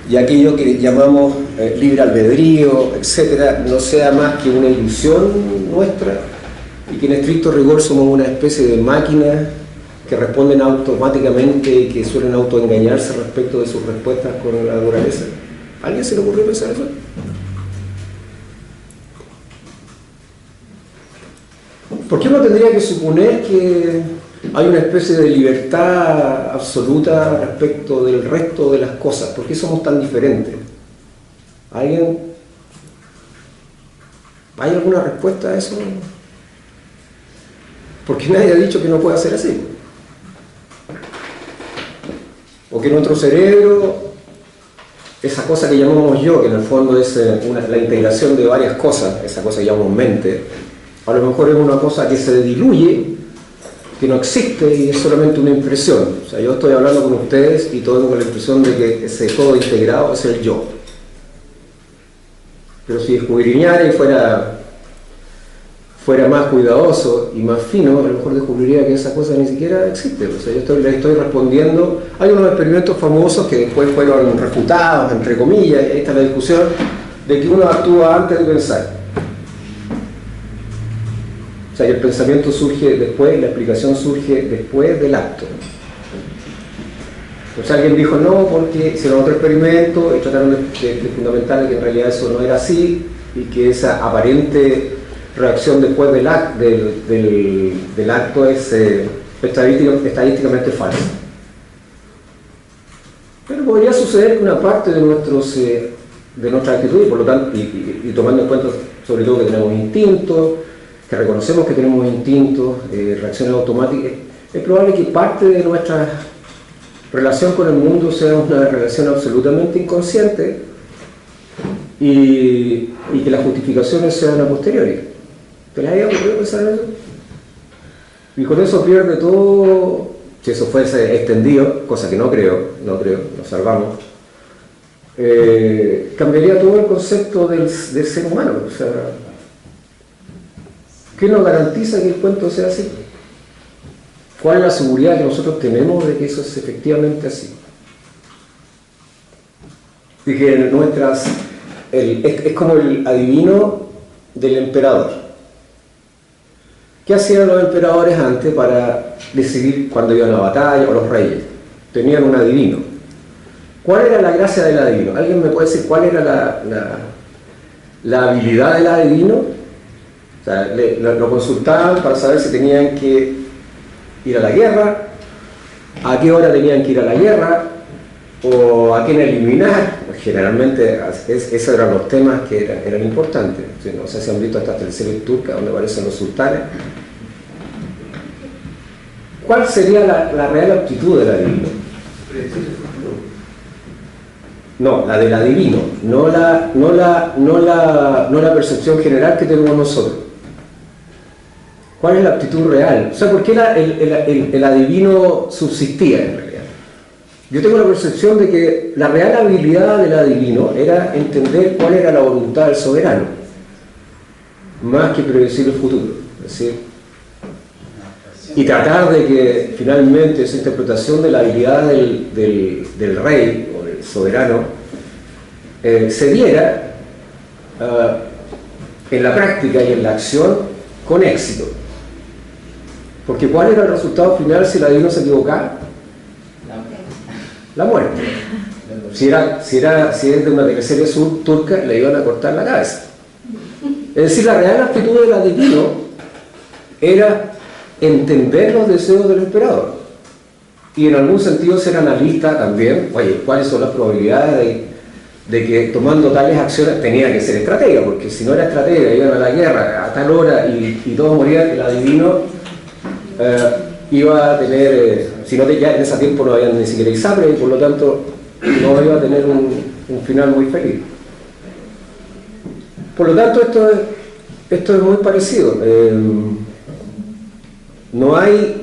y aquello que llamamos libre albedrío, etcétera, no sea más que una ilusión nuestra y que en estricto rigor somos una especie de máquinas que responden automáticamente y que suelen autoengañarse respecto de sus respuestas con la naturaleza. ¿A alguien se le ocurrió pensar eso? ¿Por qué uno tendría que suponer que hay una especie de libertad absoluta respecto del resto de las cosas? ¿Por qué somos tan diferentes? ¿Alguien? ¿Hay alguna respuesta a eso? Porque nadie ha dicho que no pueda ser así. O que nuestro cerebro, esa cosa que llamamos yo, que en el fondo es la integración de varias cosas, esa cosa que llamamos mente, a lo mejor es una cosa que se diluye, que no existe y es solamente una impresión. O sea, yo estoy hablando con ustedes y tengo la impresión de que ese todo integrado es el yo. Pero si escudriñara y fuera más cuidadoso y más fino, a lo mejor descubriría que esa cosa ni siquiera existe. O sea, yo le estoy respondiendo. Hay unos experimentos famosos que después fueron refutados, entre comillas, y ahí está la discusión de que uno actúa antes de pensar. O sea, que el pensamiento surge después y la explicación surge después del acto. O sea, alguien dijo no, porque hicieron otro experimento y trataron de fundamentar que en realidad eso no era así y que esa aparente reacción después del acto es estadísticamente falsa. Pero podría suceder que una parte de nuestra actitud, y por lo tanto, y tomando en cuenta sobre todo que tenemos instintos, que reconocemos que tenemos instintos, reacciones automáticas, es probable que parte de nuestra relación con el mundo sea una relación absolutamente inconsciente y que las justificaciones sean a posteriori. ¿Te la había ocurrido pensar en eso? Y con eso pierde todo, si eso fuese extendido, cosa que no creo, nos salvamos, cambiaría todo el concepto del ser humano. O sea, ¿qué nos garantiza que el cuento sea así? ¿Cuál es la seguridad que nosotros tenemos de que eso es efectivamente así? Dije, es como el adivino del emperador. ¿Qué hacían los emperadores antes para decidir cuándo iban a la batalla, o los reyes? Tenían un adivino. ¿Cuál era la gracia del adivino? ¿Alguien me puede decir cuál era la habilidad del adivino? O sea, lo consultaban para saber si tenían que ir a la guerra, a qué hora tenían que ir a la guerra, o a quién eliminar. Generalmente esos eran los temas que eran importantes. No sé si han visto estas teleseries turcas donde aparecen los sultanes. ¿Cuál sería la real aptitud del adivino? No, la del adivino, no la percepción general que tenemos nosotros. ¿Cuál es la aptitud real? O sea, ¿por qué el adivino subsistía en realidad? Yo tengo la percepción de que la real habilidad del adivino era entender cuál era la voluntad del soberano, más que predecir el futuro. Es decir, y tratar de que finalmente esa interpretación de la habilidad del rey o del soberano se diera en la práctica y en la acción con éxito. Porque ¿cuál era el resultado final si el adivino se equivocaba? La muerte. Si es de una teleserie turca, le iban a cortar la cabeza. Es decir, la real actitud del adivino era entender los deseos del emperador y en algún sentido ser analista también. Oye, ¿cuáles son las probabilidades de que tomando tales acciones? Tenía que ser estratega, porque si no era estratega, iban a la guerra a tal hora y todos morían, el adivino iba a tener, si no ya en ese tiempo no había ni siquiera ISAPRE y por lo tanto no iba a tener un final muy feliz. Por lo tanto esto es muy parecido. No hay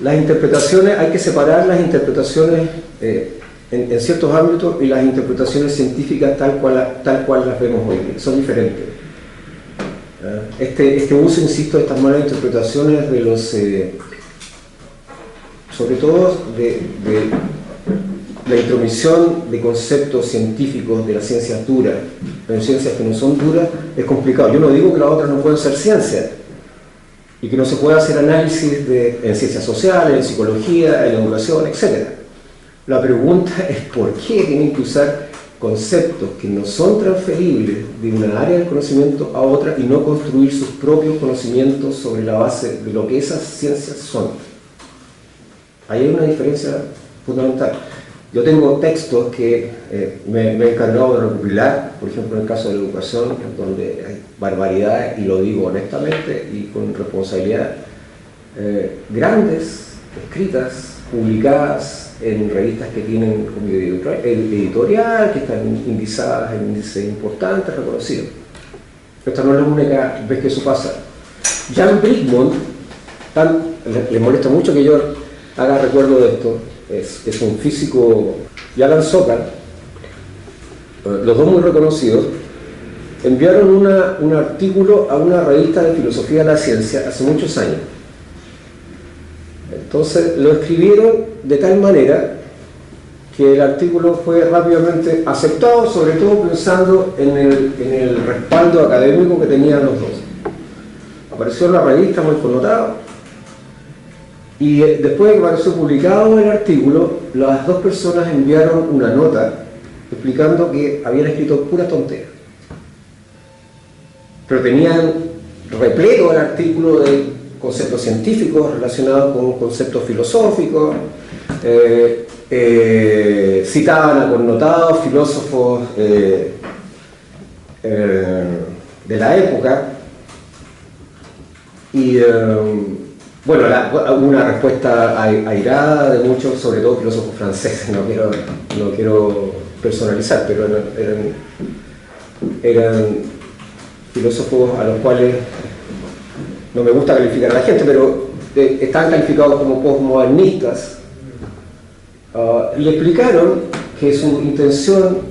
las interpretaciones, hay que separar las interpretaciones en ciertos ámbitos y las interpretaciones científicas tal cual las vemos hoy, son diferentes. Este uso, insisto, de estas malas interpretaciones de los, sobre todo de la intromisión de conceptos científicos de las ciencias duras en ciencias que no son duras, es complicado. Yo no digo que las otras no puedan ser ciencias y que no se pueda hacer análisis en ciencias sociales, en psicología, en educación, etc. La pregunta es por qué tienen que usar conceptos que no son transferibles de una área del conocimiento a otra y no construir sus propios conocimientos sobre la base de lo que esas ciencias son. Ahí hay una diferencia fundamental. Yo tengo textos que me he encargado de recopilar, por ejemplo en el caso de la educación, donde hay barbaridades, y lo digo honestamente y con responsabilidad, grandes, escritas, publicadas en revistas que tienen como editorial, que están indizadas en índices importantes, reconocidos. Esta no es la única vez que eso pasa. Jan Brigmont, le molesta mucho que yo haga recuerdo de esto, es un físico, y Alan Sokal, los dos muy reconocidos, enviaron un artículo a una revista de filosofía de la ciencia hace muchos años. Entonces lo escribieron de tal manera que el artículo fue rápidamente aceptado, sobre todo pensando en el respaldo académico que tenían los dos. Apareció en la revista muy connotado, y después de que apareció publicado el artículo, las dos personas enviaron una nota explicando que habían escrito pura tontería. Pero tenían repleto el artículo de conceptos científicos relacionados con conceptos filosóficos, citaban a connotados filósofos de la época, y bueno, una respuesta airada de muchos, sobre todo filósofos franceses, no quiero personalizar, pero eran filósofos a los cuales no me gusta calificar a la gente, pero están calificados como postmodernistas. Y le explicaron que su intención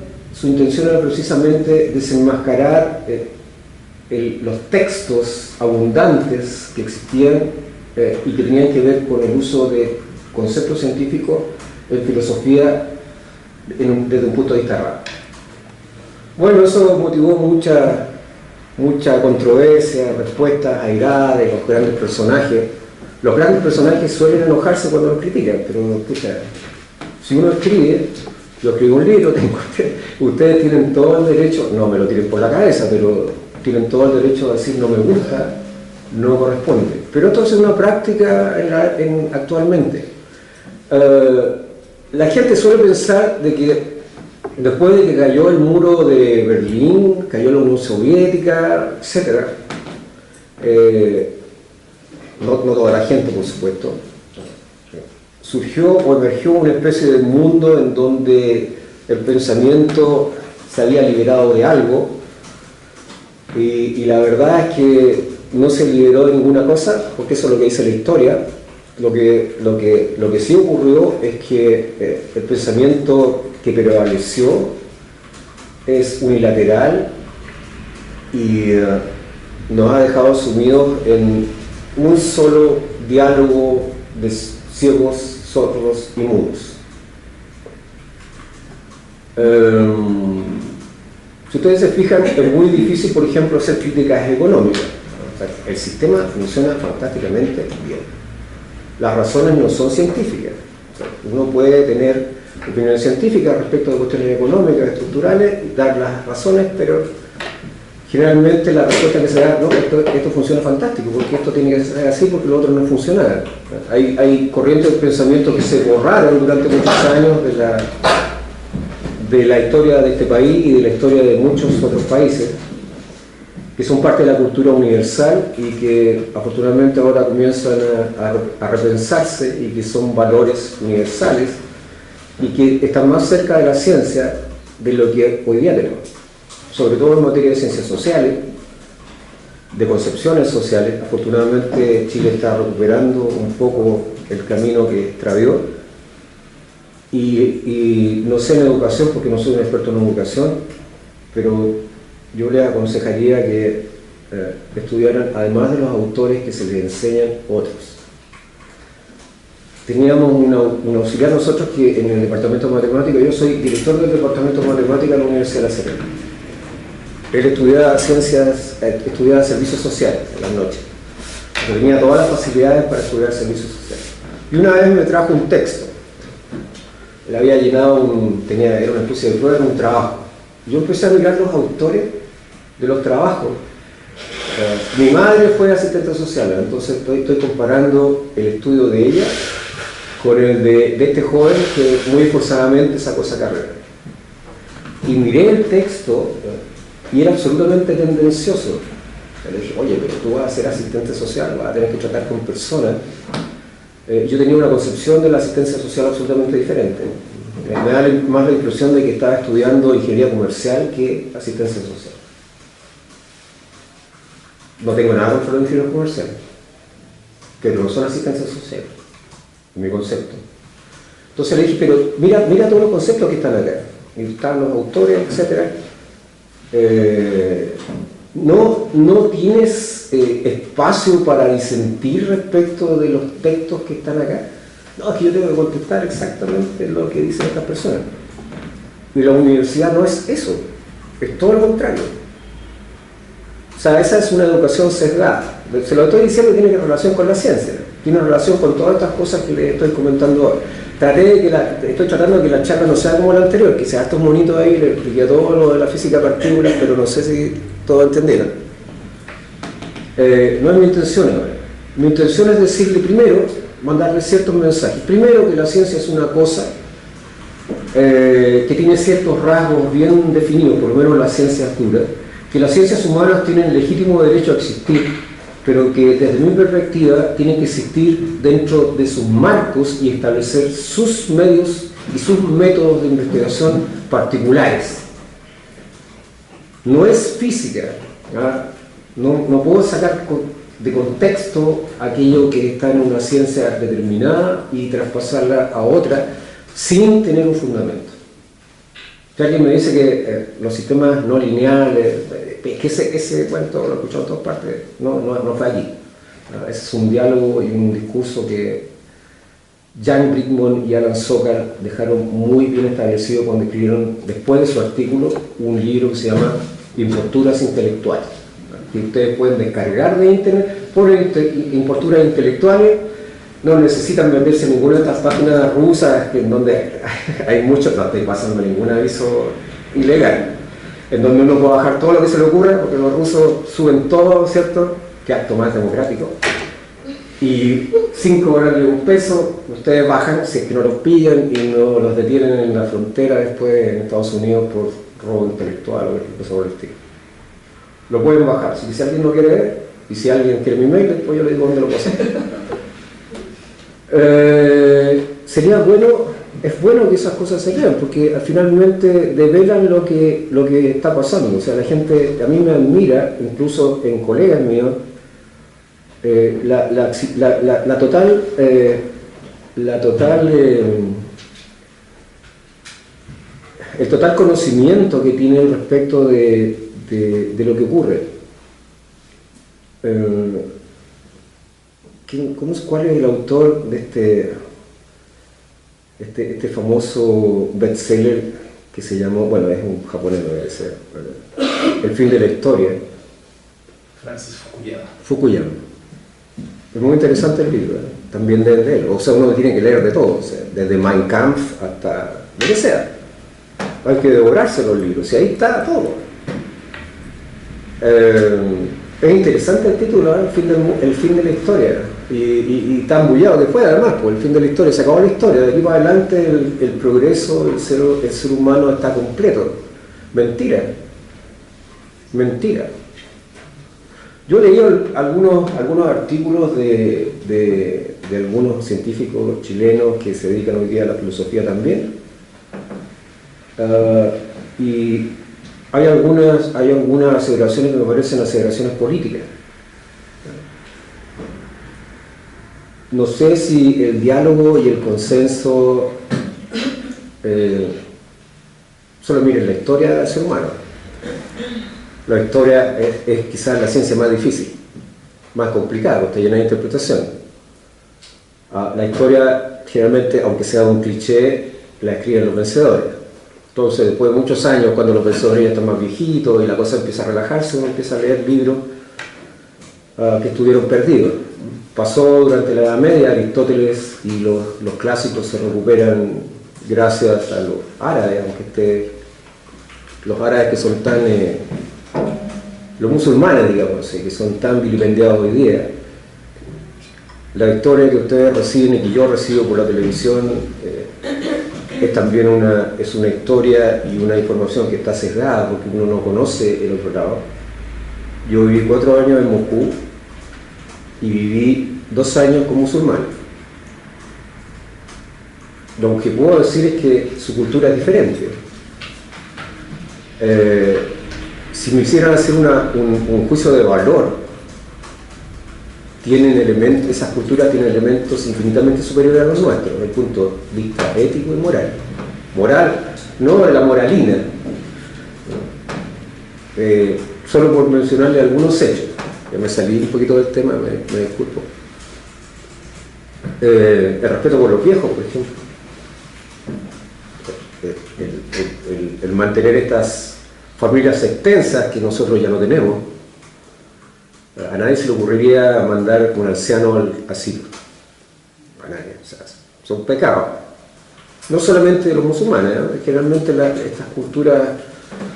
era precisamente desenmascarar los textos abundantes que existían y que tenían que ver con el uso de conceptos científicos en filosofía desde un punto de vista raro. Bueno, eso motivó mucha controversia, respuestas airadas de los grandes personajes. Los grandes personajes suelen enojarse cuando los critican, pero escucha, si uno escribe, yo escribo un libro, ustedes tienen todo el derecho, no me lo tiren por la cabeza, pero tienen todo el derecho a decir no me gusta, no corresponde. Pero esto es una práctica actualmente. La gente suele pensar de que después de que cayó el muro de Berlín, cayó la Unión Soviética, etc., no toda la gente, por supuesto, surgió o emergió una especie de mundo en donde el pensamiento se había liberado de algo, y la verdad es que no se liberó de ninguna cosa, porque eso es lo que dice la historia. Lo que sí ocurrió es que el pensamiento que prevaleció es unilateral y nos ha dejado sumidos en un solo diálogo de ciegos, sordos y mudos. Si ustedes se fijan, es muy difícil, por ejemplo, hacer críticas económicas. O sea, el sistema funciona fantásticamente bien. Las razones no son científicas. O sea, uno puede tener opiniones científicas respecto de cuestiones económicas, estructurales, dar las razones, pero generalmente la respuesta que se da, no, esto funciona fantástico, porque esto tiene que ser así, porque lo otro no funciona. Hay corrientes de pensamiento que se borraron durante muchos años de la historia de este país y de la historia de muchos otros países, que son parte de la cultura universal y que afortunadamente ahora comienzan a repensarse, y que son valores universales y que están más cerca de la ciencia de lo que hoy día tenemos, sobre todo en materia de ciencias sociales, de concepciones sociales. Afortunadamente Chile está recuperando un poco el camino que extravió, y no sé en educación porque no soy un experto en educación, pero yo les aconsejaría que estudiaran, además de los autores, que se les enseñan otros. Teníamos un auxiliar nosotros que en el departamento de matemática, yo soy director del departamento de matemática de la Universidad de La Serena. Él estudiaba servicios sociales en las noches. Tenía todas las facilidades para estudiar servicios sociales. Y una vez me trajo un texto. Él había llenado era una especie de prueba en un trabajo. Yo empecé a mirar los autores de los trabajos. Mi madre fue asistente social, entonces estoy comparando el estudio de ella con el de este joven que muy esforzadamente sacó esa carrera. Y miré el texto y era absolutamente tendencioso. Le dije, oye, pero tú vas a ser asistente social, vas a tener que tratar con personas. Yo tenía una concepción de la asistencia social absolutamente diferente. Me da más la impresión de que estaba estudiando ingeniería comercial que asistencia social. No tengo nada contra los ingenieros comerciales, pero no son asistencia social, en mi concepto. Entonces le dije, pero mira todos los conceptos que están acá. Y están los autores, etc. No tienes espacio para disentir respecto de los textos que están acá. No, es que yo tengo que contestar exactamente lo que dicen estas personas. Y la universidad no es eso, es todo lo contrario. O sea, esa es una educación sesgada. Se lo estoy diciendo que tiene relación con la ciencia, tiene relación con todas estas cosas que les estoy comentando ahora. Estoy tratando de que la charla no sea como la anterior, que sea estos monitos ahí, le expliqué todo lo de la física de partículas, pero no sé si todo entendieron. No es mi intención ahora. Mi intención es decirle primero, mandarle ciertos mensajes. Primero, que la ciencia es una cosa que tiene ciertos rasgos bien definidos, por lo menos las ciencias duras, que las ciencias humanas tienen legítimo derecho a existir, pero que desde mi perspectiva tienen que existir dentro de sus marcos y establecer sus medios y sus métodos de investigación particulares. No es física, ¿verdad? No puedo sacar de contexto aquello que está en una ciencia determinada y traspasarla a otra sin tener un fundamento. Si alguien me dice que los sistemas no lineales, que ese cuento lo he escuchado en todas partes, no fue aquí. Ese es un diálogo y un discurso que Jan Brickman y Alan Sokal dejaron muy bien establecido cuando escribieron, después de su artículo, un libro que se llama Imposturas Intelectuales, que ustedes pueden descargar de internet. Por imposturas intelectuales no necesitan meterse en ninguna de estas páginas rusas en donde hay muchos, no estoy pasando ningún aviso ilegal, en donde uno puede bajar todo lo que se le ocurra, porque los rusos suben todo, ¿cierto? Qué acto más democrático. Y sin cobrarle un peso, ustedes bajan, si es que no los pillan y no los detienen en la frontera después en Estados Unidos por robo intelectual o sobre el estilo. Lo pueden bajar, si alguien no quiere ver, y si alguien quiere mi mail, después yo le digo dónde lo paso. Sería bueno, es bueno que esas cosas se lean, porque finalmente develan lo que está pasando. O sea, la gente, a mí me admira, incluso en colegas míos, el total conocimiento que tienen respecto de lo que ocurre. ¿Cuál es el autor de este famoso bestseller que se llamó, bueno, es un japonés, no debe ser, El fin de la historia? Francis Fukuyama. Fukuyama. Es muy interesante el libro, también de él. O sea, uno tiene que leer de todo, o sea, desde Mein Kampf hasta lo que sea. Hay que devorarse los libros, y ahí está todo. Es interesante el título, ¿eh? El fin de la historia, y tan bullado que fue además, pues el fin de la historia, se acabó la historia, de aquí para adelante el progreso del ser humano está completo. Mentira. Yo leí algunos artículos de algunos científicos chilenos que se dedican hoy día a la filosofía también, y hay algunas aseveraciones que me parecen aseveraciones políticas. No sé si el diálogo y el consenso, solo miren la historia del ser humano. La historia es quizás la ciencia más difícil, más complicada, porque está llena de interpretación. La historia, generalmente, aunque sea un cliché, la escriben los vencedores. Entonces, después de muchos años, cuando los vencedores ya están más viejitos y la cosa empieza a relajarse, uno empieza a leer libros que estuvieron perdidos. Pasó durante la Edad Media, Aristóteles y los clásicos se recuperan gracias a los árabes, aunque los árabes que son tan... los musulmanes, digamos, que son tan vilipendiados hoy día. La historia que ustedes reciben y que yo recibo por la televisión es también una historia y una información que está sesgada porque uno no conoce el otro lado. Yo viví 4 años en Moscú y viví 2 años como musulmán. Lo que puedo decir es que su cultura es diferente. Si me hicieran hacer un juicio de valor, esas culturas tienen elementos infinitamente superiores a los nuestros, desde el punto de vista ético y moral. Moral, no de la moralina, solo por mencionarle algunos hechos. Ya me salí un poquito del tema, me disculpo. El respeto por los viejos, por ejemplo. El mantener estas familias extensas que nosotros ya no tenemos. A nadie se le ocurriría mandar un anciano al asilo. A nadie. O sea, son pecados. No solamente de los musulmanes, ¿no? Generalmente estas culturas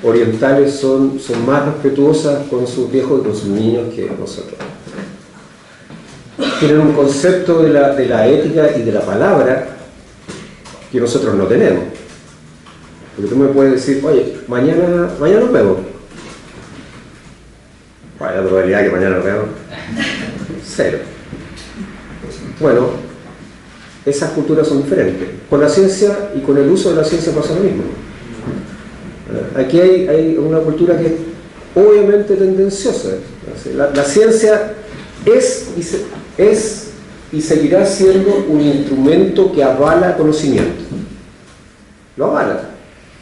orientales son más respetuosas con sus viejos y con sus niños que nosotros. Tienen un concepto de la ética y de la palabra que nosotros no tenemos. Porque tú me puedes decir, oye, mañana nos vemos. ¿Cuál es la probabilidad que mañana nos vemos? 0. Bueno, esas culturas son diferentes. Con la ciencia y con el uso de la ciencia pasa lo mismo. Aquí hay una cultura que es obviamente tendenciosa. La ciencia es y seguirá siendo un instrumento que avala conocimiento. Lo avala.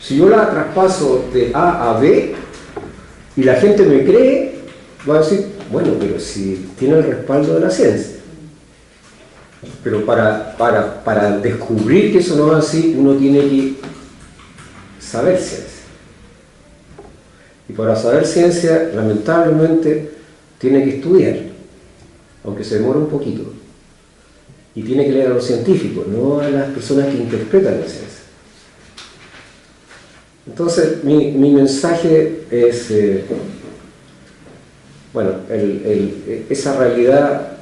Si yo la traspaso de A a B y la gente me cree, va a decir, bueno, pero si tiene el respaldo de la ciencia. Pero para descubrir que eso no es así, uno tiene que saber ciencia. Y para saber ciencia, lamentablemente, tiene que estudiar, aunque se demore un poquito. Y tiene que leer a los científicos, no a las personas que interpretan la ciencia. Entonces, mi mensaje es, esa realidad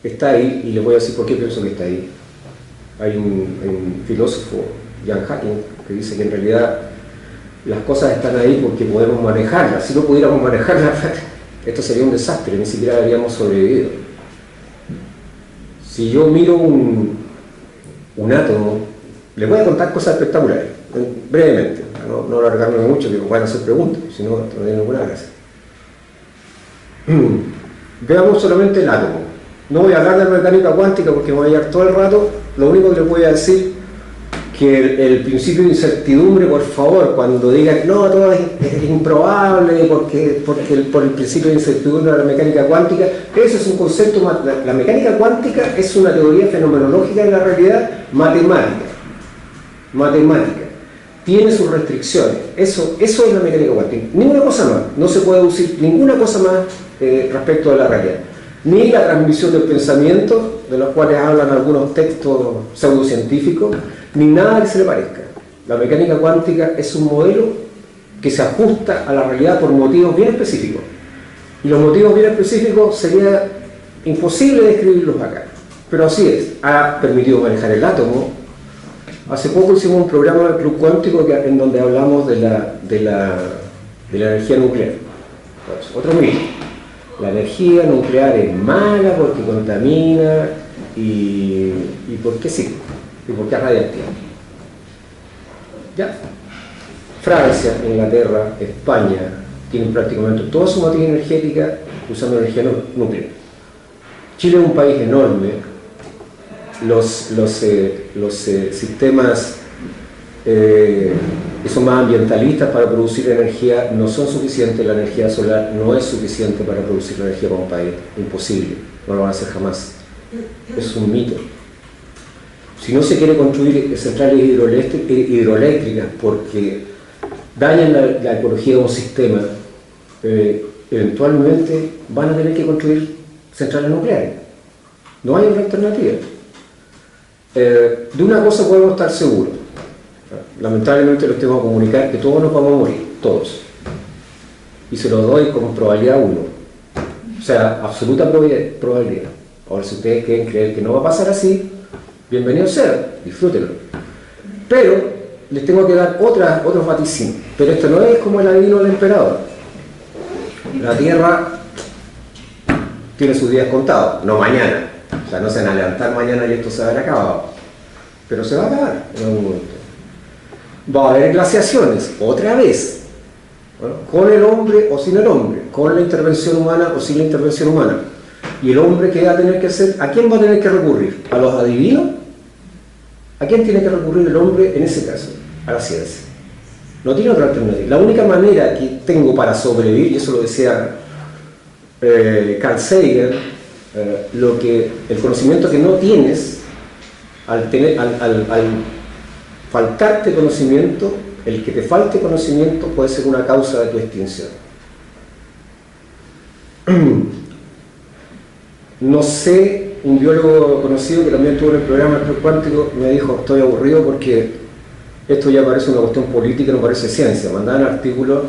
está ahí, y les voy a decir por qué pienso que está ahí. Hay un filósofo, Jan Hacking, que dice que en realidad las cosas están ahí porque podemos manejarlas. Si no pudiéramos manejarlas, esto sería un desastre, ni siquiera habríamos sobrevivido. Si yo miro un átomo, les voy a contar cosas espectaculares, brevemente, no alargarme mucho, que me puedan hacer preguntas, si no, no tiene ninguna gracia. Veamos solamente el átomo. No voy a hablar de mecánica cuántica porque me voy a llevar todo el rato. Lo único que les voy a decir que el principio de incertidumbre, por favor, cuando digan no, todo es improbable por el principio de incertidumbre de la mecánica cuántica, eso es un concepto. La mecánica cuántica es una teoría fenomenológica de la realidad matemática. Tiene sus restricciones. Eso es la mecánica cuántica. Ninguna cosa más. No se puede deducir ninguna cosa más respecto de la realidad. Ni la transmisión del pensamiento, de los cuales hablan algunos textos pseudocientíficos, ni nada que se le parezca. La mecánica cuántica es un modelo que se ajusta a la realidad por motivos bien específicos. Y los motivos bien específicos sería imposible describirlos acá. Pero así es. Ha permitido manejar el átomo. Hace poco hicimos un programa del Club Cuántico en donde hablamos de la energía nuclear. Pues, otro mito. La energía nuclear es mala porque contamina y porque sí, y porque es radiactiva. Ya. Francia, Inglaterra, España tienen prácticamente toda su materia energética usando energía nuclear. Chile es un país enorme. Los sistemas que son más ambientalistas para producir energía, no son suficientes. La energía solar no es suficiente para producir energía para un país. Imposible, no lo van a hacer jamás. Es un mito. Si no se quiere construir centrales hidroeléctricas porque dañan la ecología de un sistema, eventualmente van a tener que construir centrales nucleares. No hay otra alternativa. De una cosa podemos estar seguros. Lamentablemente les tengo que comunicar que todos nos vamos a morir, todos. Y se lo doy con probabilidad 1. O sea, absoluta probabilidad. Ahora, si ustedes quieren creer que no va a pasar así, bienvenido sea, disfrútenlo. Pero les tengo que dar otros vaticinios. Pero esto no es como el adivino del emperador. La Tierra tiene sus días contados, no mañana. O sea, no se van a levantar mañana y esto se va a haber acabado. Pero se va a acabar en algún momento. Va a haber glaciaciones, otra vez. Bueno, con el hombre o sin el hombre, con la intervención humana o sin la intervención humana. Y el hombre, ¿qué va a tener que hacer? ¿A quién va a tener que recurrir? ¿A los adivinos? ¿A quién tiene que recurrir el hombre en ese caso? A la ciencia. No tiene otra alternativa. La única manera que tengo para sobrevivir, y eso lo decía Carl Sagan, el conocimiento que no tienes, al faltarte conocimiento, el que te falte conocimiento puede ser una causa de tu extinción. No sé, un biólogo conocido que también tuvo en el programa El Club Cuántico me dijo: estoy aburrido porque esto ya parece una cuestión política, no parece ciencia. Mandaban artículos,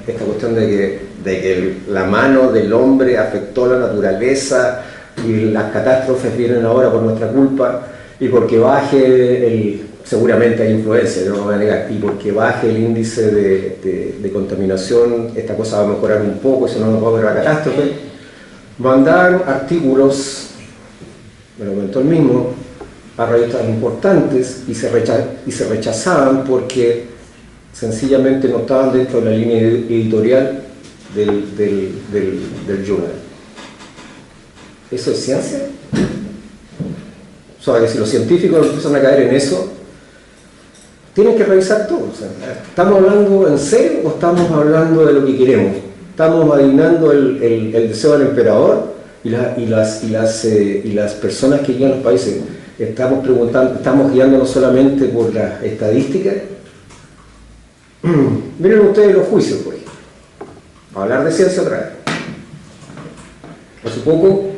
esta cuestión de que la mano del hombre afectó la naturaleza y las catástrofes vienen ahora por nuestra culpa, y porque baje seguramente hay influencia, no lo voy a negar, y porque baje el índice de contaminación, esta cosa va a mejorar un poco, eso no nos va a ver la catástrofe. Mandaron artículos, me lo comentó el mismo, a revistas importantes y se rechazaban porque sencillamente no estaban dentro de la línea editorial del journal. ¿Eso es ciencia? O sea, que si los científicos empiezan a caer en eso, tienen que revisar todo. O sea, ¿estamos hablando en serio o estamos hablando de lo que queremos? ¿Estamos adivinando el deseo del emperador y las personas que llegan a los países? ¿Estamos guiándonos solamente por las estadísticas? Miren ustedes los juicios, por ejemplo. A hablar de ciencia otra vez. Hace poco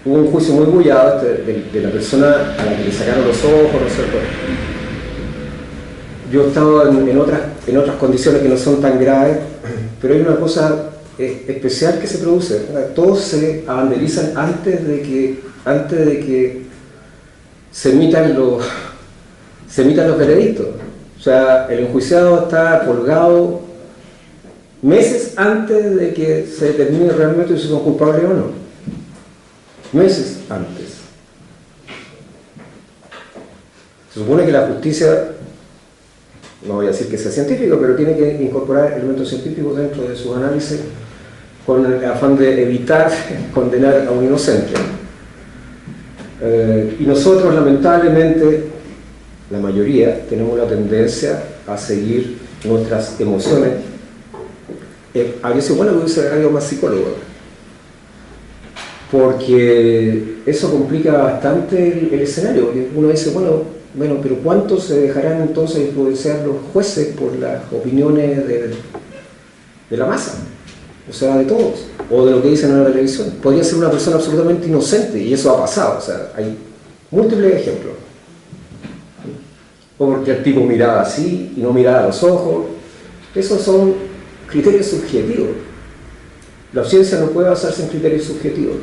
hubo un juicio muy bullado de la persona a la que le sacaron los ojos, ¿no es cierto? Yo he estado en otras condiciones que no son tan graves, pero hay una cosa especial que se produce. Todos se abanderizan antes de que se emitan los veredictos. O sea, el enjuiciado está colgado meses antes de que se determine realmente si son culpables o no. Meses antes. Se supone que la justicia, no voy a decir que sea científico, pero tiene que incorporar elementos científicos dentro de sus análisis con el afán de evitar condenar a un inocente. Y nosotros, lamentablemente, la mayoría, tenemos la tendencia a seguir nuestras emociones. A veces, bueno, que hubiese algo más psicólogo, porque eso complica bastante el escenario, porque uno dice, bueno, pero ¿cuántos se dejarán entonces influenciar los jueces por las opiniones de la masa? O sea, de todos, o de lo que dicen en la televisión. Podría ser una persona absolutamente inocente, y eso ha pasado. O sea, hay múltiples ejemplos. O porque el tipo miraba así y no miraba a los ojos. Esos son criterios subjetivos. La ciencia no puede basarse en criterios subjetivos.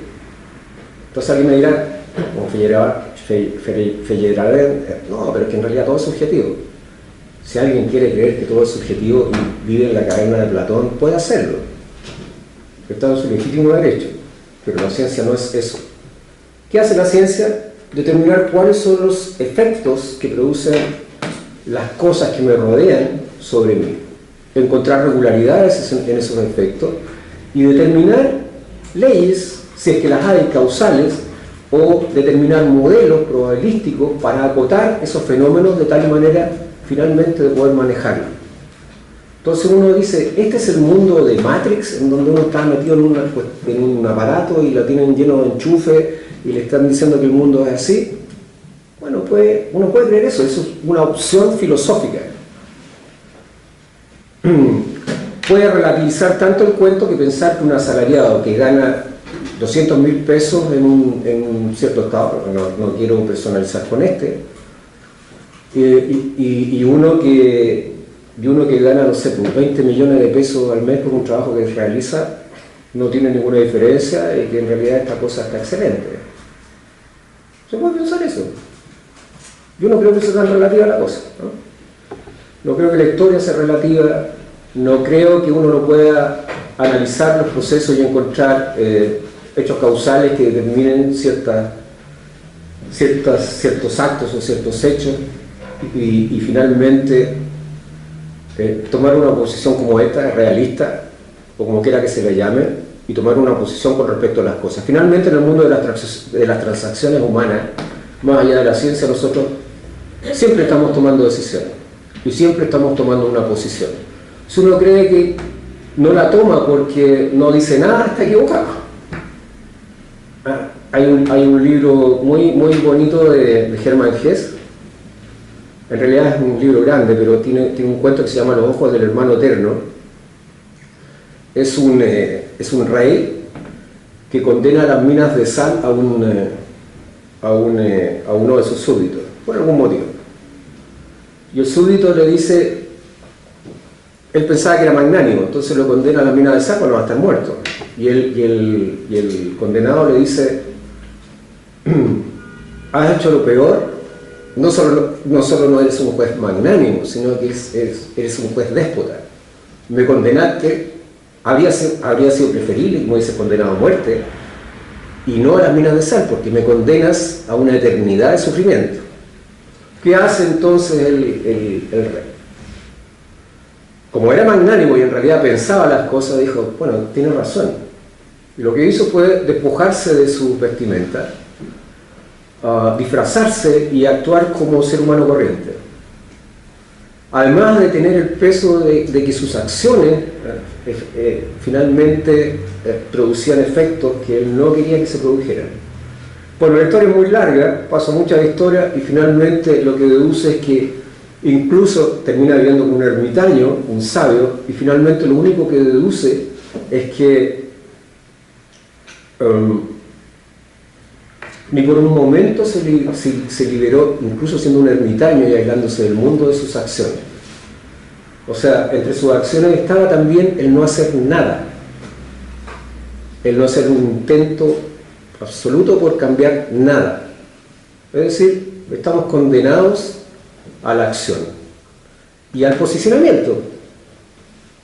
Entonces alguien me dirá, como Feyerabend, no, pero es que en realidad todo es subjetivo. Si alguien quiere creer que todo es subjetivo y vive en la caverna de Platón, puede hacerlo. Está en su legítimo derecho, pero la ciencia no es eso. ¿Qué hace la ciencia? Determinar cuáles son los efectos que producen las cosas que me rodean sobre mí, encontrar regularidades en esos efectos y determinar leyes, si es que las hay, causales, o determinar modelos probabilísticos para acotar esos fenómenos de tal manera finalmente de poder manejarlo. Entonces uno dice, este es el mundo de Matrix, en donde uno está metido en un aparato y lo tienen lleno de enchufe y le están diciendo que el mundo es así. Bueno, uno puede creer eso es una opción filosófica. Puede relativizar tanto el cuento que pensar que un asalariado que gana 200.000 pesos en un cierto estado, no quiero personalizar con y uno que gana, no sé, 20 millones de pesos al mes por un trabajo que realiza, no tiene ninguna diferencia y que en realidad esta cosa está excelente. ¿Se puede pensar eso? Yo no creo que sea tan relativa la cosa, ¿no? No creo que la historia sea relativa, no creo que uno no pueda analizar los procesos y encontrar hechos causales que determinen ciertos actos o ciertos hechos y finalmente tomar una posición como esta, realista, o como quiera que se le llame, y tomar una posición con respecto a las cosas. Finalmente, en el mundo de las transacciones humanas, más allá de la ciencia, nosotros siempre estamos tomando decisiones y siempre estamos tomando una posición. Si uno cree que no la toma porque no dice nada, está equivocado. Hay un libro muy bonito de Hermann Hesse. En realidad es un libro grande, pero tiene un cuento que se llama Los ojos del hermano eterno. Es un rey que condena las minas de sal a uno de sus súbditos, por algún motivo. Y el súbdito le dice, él pensaba que era magnánimo, entonces lo condena a la mina de sal cuando va a estar muerto. Y el condenado le dice, has hecho lo peor. No solo no eres un juez magnánimo, sino que eres un juez déspota. Me condenaste, habría sido preferible que me hubiese condenado a muerte y no a las minas de sal, porque me condenas a una eternidad de sufrimiento. ¿Qué hace entonces el rey? Como era magnánimo y en realidad pensaba las cosas, dijo, bueno, tiene razón. Y lo que hizo fue despojarse de su vestimenta, disfrazarse y actuar como ser humano corriente. Además de tener el peso de que sus acciones finalmente producían efectos que él no quería que se produjeran. Bueno, la historia es muy larga, pasa mucha historia y finalmente lo que deduce es que incluso termina viviendo como un ermitaño, un sabio, y finalmente lo único que deduce es que ni por un momento se liberó, incluso siendo un ermitaño y aislándose del mundo, de sus acciones. O sea, entre sus acciones estaba también el no hacer nada, el no hacer un intento absoluto por cambiar nada. Es decir, estamos condenados a la acción y al posicionamiento.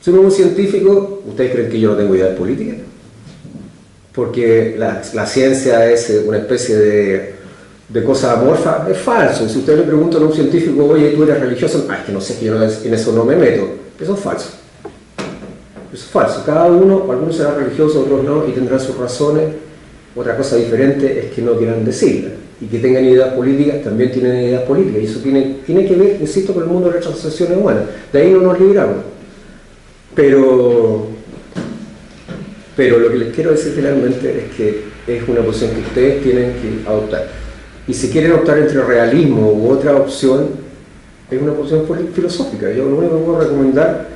Si uno es un científico, ¿ustedes creen que yo no tengo idea de política? Porque la ciencia es una especie de cosa amorfa, es falso. Si usted le pregunta a un científico, oye, ¿tú eres religioso? Es que no sé, que yo en eso no me meto. Eso es falso. Eso es falso. Cada uno, algunos serán religiosos, otros no, y tendrán sus razones. Otra cosa diferente es que no quieran decirla. Y que tengan ideas políticas, también tienen ideas políticas. Y eso tiene que ver, insisto, con el mundo de las transacciones humanas. De ahí no nos libramos. Pero lo que les quiero decir finalmente es que es una posición que ustedes tienen que adoptar. Y si quieren optar entre realismo u otra opción, es una posición filosófica. Yo lo único que puedo recomendar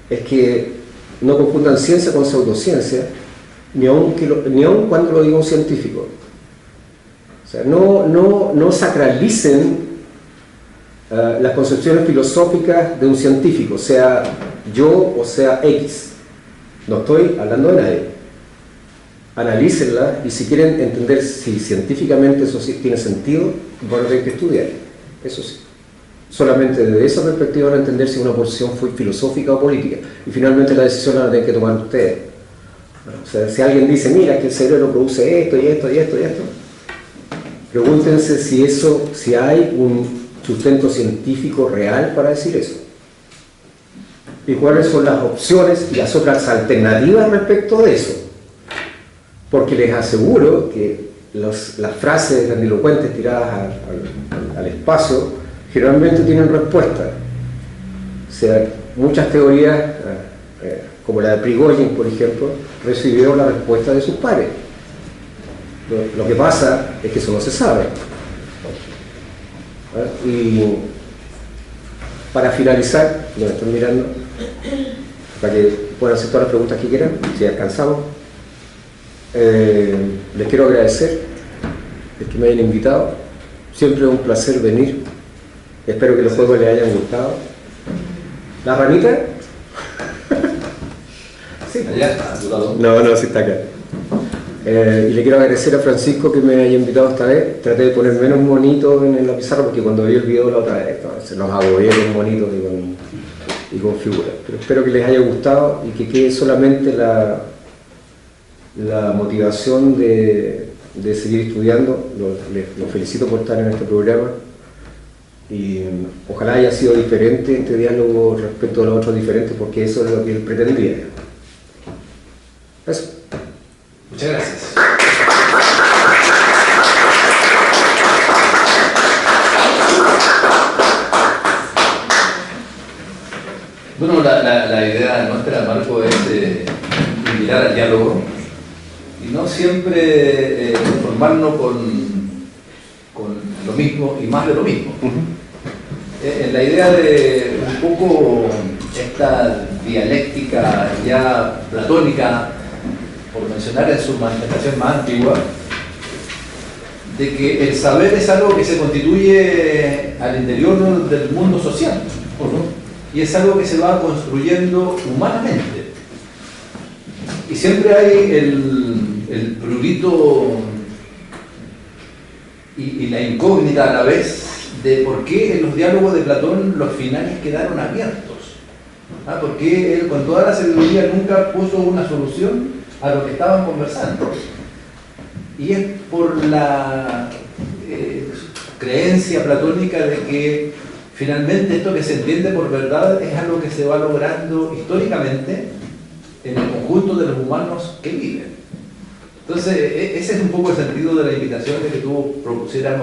es que no confundan ciencia con pseudociencia, ni aun cuando lo diga un científico. O sea, no sacralicen las concepciones filosóficas de un científico, sea yo o sea X. No estoy hablando de nadie. Analícenla y si quieren entender si científicamente eso sí tiene sentido, van a tener que estudiar. Eso sí. Solamente desde esa perspectiva van a entender si una posición fue filosófica o política. Y finalmente la decisión la van a tener que tomar ustedes. O sea, si alguien dice, mira, que el cerebro produce esto y esto y esto y esto, pregúntense si hay un sustento científico real para decir eso. Y cuáles son las opciones y las otras alternativas respecto de eso. Porque les aseguro que las frases grandilocuentes tiradas al espacio generalmente tienen respuesta. sea, muchas teorías, como la de Prigozhin, por ejemplo, recibieron la respuesta de sus pares. Lo que pasa es que eso no se sabe. Y para finalizar, me están mirando, para que puedan hacer todas las preguntas que quieran, si alcanzamos. Les quiero agradecer el que me hayan invitado. Siempre es un placer venir. Espero que los juegos les hayan gustado. ¿La ranita? Sí. Allá está, a tu lado. No, sí está acá. Y le quiero agradecer a Francisco que me haya invitado esta vez. Traté de poner menos monitos en la pizarra porque cuando vi el video la otra vez se nos agobié con monitos y con figuras. Pero espero que les haya gustado y que quede solamente la motivación de seguir estudiando. Los felicito por estar en este programa y ojalá haya sido diferente este diálogo respecto a los otros diferentes, porque eso es lo que él pretendía. Eso. Muchas gracias. Bueno, la idea nuestra, Marco, es invitar al diálogo y no siempre conformarnos con lo mismo y más de lo mismo. La idea de un poco esta dialéctica ya platónica, por mencionar en su manifestación más antigua, de que el saber es algo que se constituye al interior del mundo social, y es algo que se va construyendo humanamente. Y siempre hay el prurito y la incógnita a la vez de por qué en los diálogos de Platón los finales quedaron abiertos. ¿Por qué él con toda la sabiduría nunca puso una solución a lo que estaban conversando? Y es por la creencia platónica de que finalmente esto que se entiende por verdad es algo que se va logrando históricamente en el conjunto de los humanos que viven. Entonces, ese es un poco el sentido de la invitación, de que tú propusieras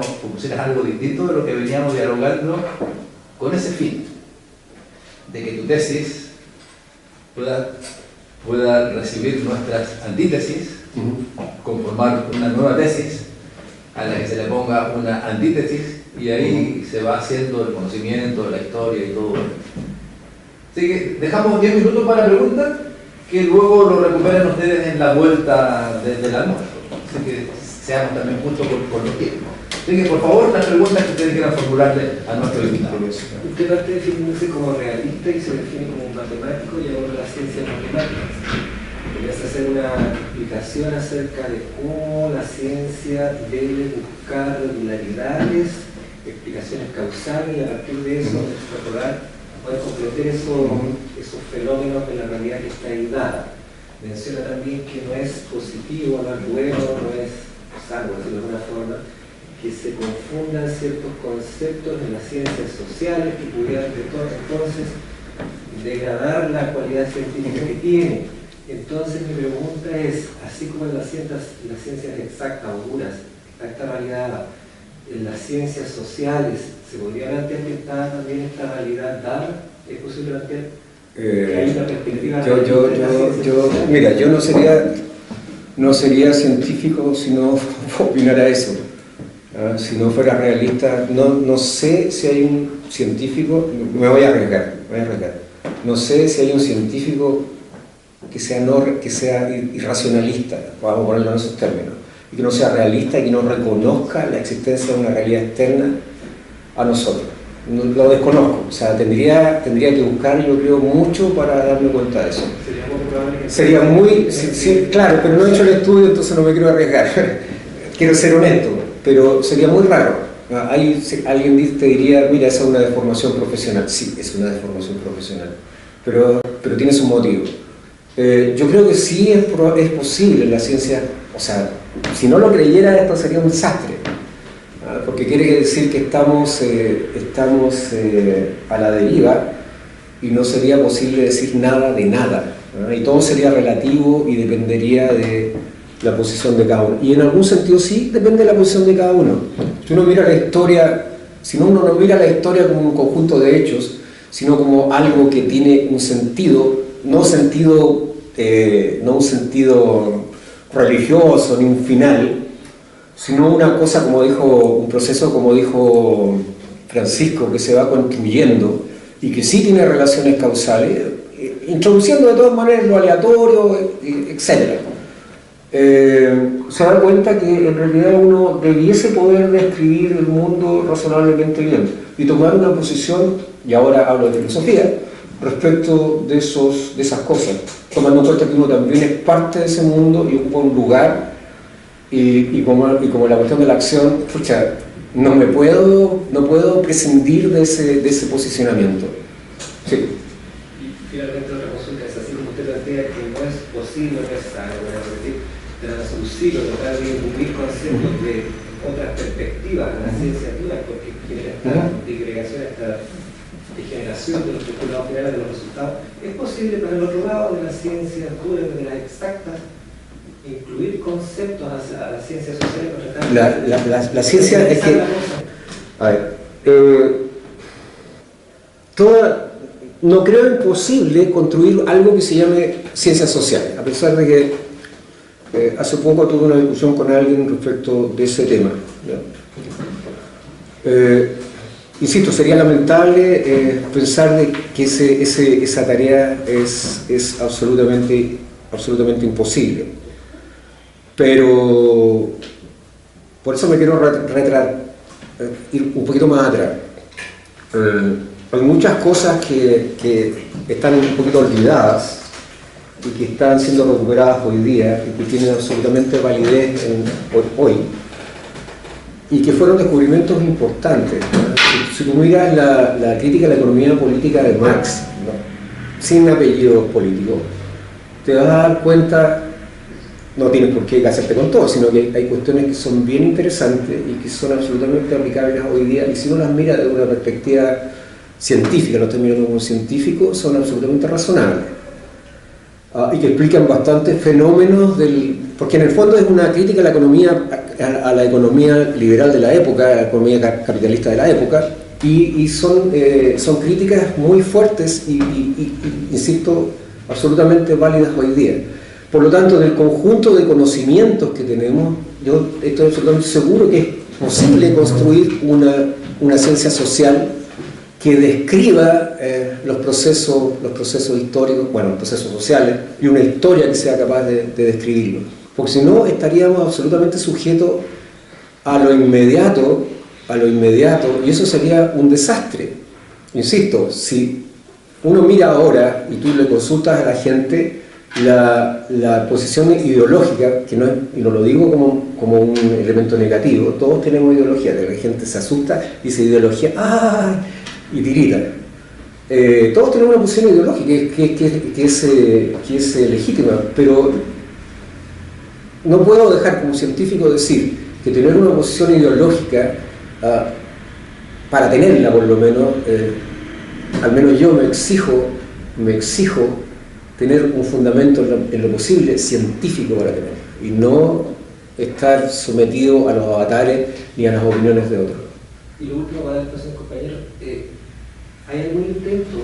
algo distinto de lo que veníamos dialogando, con ese fin, de que tu tesis pueda recibir nuestras antítesis, conformar una nueva tesis a la que se le ponga una antítesis, y ahí se va haciendo el conocimiento, la historia y todo. Así que dejamos 10 minutos para preguntas, que luego lo recuperen ustedes en la vuelta del almuerzo. Así que seamos también justos con los tiempos. Así que por favor, las preguntas que ustedes quieran formularle a nuestro invitado. Usted parte definiéndose como realista y se define como un matemático y ahora la ciencia matemática. Querías hacer una explicación acerca de cómo la ciencia debe buscar regularidades, explicaciones causales, y a partir de eso extrapolar, poder comprender esos fenómenos de la realidad que está ahí dada. Menciona también que no es positivo, no es bueno, no es salvo, decirlo de alguna forma, que se confundan ciertos conceptos de las ciencias sociales que pudieran entonces degradar la cualidad científica que tiene. Entonces mi pregunta es, así como en las ciencias exactas o puras está esta realidad, en las ciencias sociales ¿se podría plantear que está también esta realidad dada? ¿Es posible plantear que hay una perspectiva? Mira, yo no sería científico si no opinara eso. Si no fuera realista, no sé si hay un científico, me voy a arriesgar. No sé si hay un científico que sea irracionalista, vamos a ponerlo en esos términos, y que no sea realista y que no reconozca la existencia de una realidad externa a nosotros. Lo desconozco, o sea, tendría que buscar, yo creo, mucho para darme cuenta de eso. Sería muy, sí, claro, pero no he hecho el estudio, entonces no me quiero arriesgar. Quiero ser honesto, pero sería muy raro. Alguien te diría, mira, esa es una deformación profesional. Sí, es una deformación profesional, pero tiene su motivo. Yo creo que sí es posible en la ciencia, o sea, si no lo creyera esto sería un desastre, porque quiere decir que estamos a la deriva y no sería posible decir nada de nada, y todo sería relativo y dependería de la posición de cada uno. Y en algún sentido sí depende de la posición de cada uno. Si uno mira la historia, si uno no mira la historia como un conjunto de hechos, sino como algo que tiene un sentido, no un sentido religioso ni un final, sino una cosa, como dijo, un proceso, como dijo Francisco, que se va construyendo y que sí tiene relaciones causales, introduciendo de todas maneras lo aleatorio, etc. Se da cuenta que en realidad uno debiese poder describir el mundo razonablemente bien y tomar una posición, y ahora hablo de filosofía, respecto de esas cosas, tomando en cuenta que uno también es parte de ese mundo y ocupa un lugar, y como la cuestión de la acción, pucha, no puedo prescindir de ese posicionamiento. Sí. Y finalmente otra consulta es así como usted plantea que no es posible, no es necesario, traducir o tratar de incluir conceptos de otras perspectivas de la ciencia actual, porque genera esta digregación, esta degeneración de los postulados finales de los resultados. ¿Es posible para el otro lado de las ciencias duras, de las exactas, incluir conceptos hacia la ciencia social? La ciencia es que... A ver, no creo imposible construir algo que se llame ciencias sociales, a pesar de que hace poco tuve una discusión con alguien respecto de ese tema. Insisto, sería lamentable pensar de que esa tarea es absolutamente imposible. Pero por eso me quiero ir un poquito más atrás. Hay muchas cosas que están un poquito olvidadas y que están siendo recuperadas hoy día y que tienen absolutamente validez hoy y que fueron descubrimientos importantes, ¿no? Si tú miras la crítica a la economía política de Marx, ¿no?, sin apellidos políticos, te vas a dar cuenta, no tienes por qué casarte con todo, sino que hay cuestiones que son bien interesantes y que son absolutamente aplicables hoy día, y si uno las mira desde una perspectiva científica, no estoy mirando como un científico, son absolutamente razonables. Y que explican bastantes fenómenos porque en el fondo es una crítica a la economía liberal de la época, a la economía capitalista de la época, y son críticas muy fuertes y insisto, absolutamente válidas hoy día. Por lo tanto, del conjunto de conocimientos que tenemos, yo estoy absolutamente seguro que es posible construir una ciencia social que describa los procesos históricos, los procesos sociales, y una historia que sea capaz de describirlo. Porque si no, estaríamos absolutamente sujetos a lo inmediato, y eso sería un desastre. Insisto, si uno mira ahora y tú le consultas a la gente la posición ideológica, que no es, y no lo digo como un elemento negativo, todos tenemos ideología, la gente se asusta y dice ideología, ¡ay!, y tirita. Todos tenemos una posición ideológica que es legítima, pero no puedo dejar como científico decir que tener una posición ideológica, para tenerla por lo menos, al menos yo me exijo tener un fundamento en lo posible científico para tenerlo, y no estar sometido a los avatares ni a las opiniones de otros. Y lo último, para el próximo compañero, ¿hay algún intento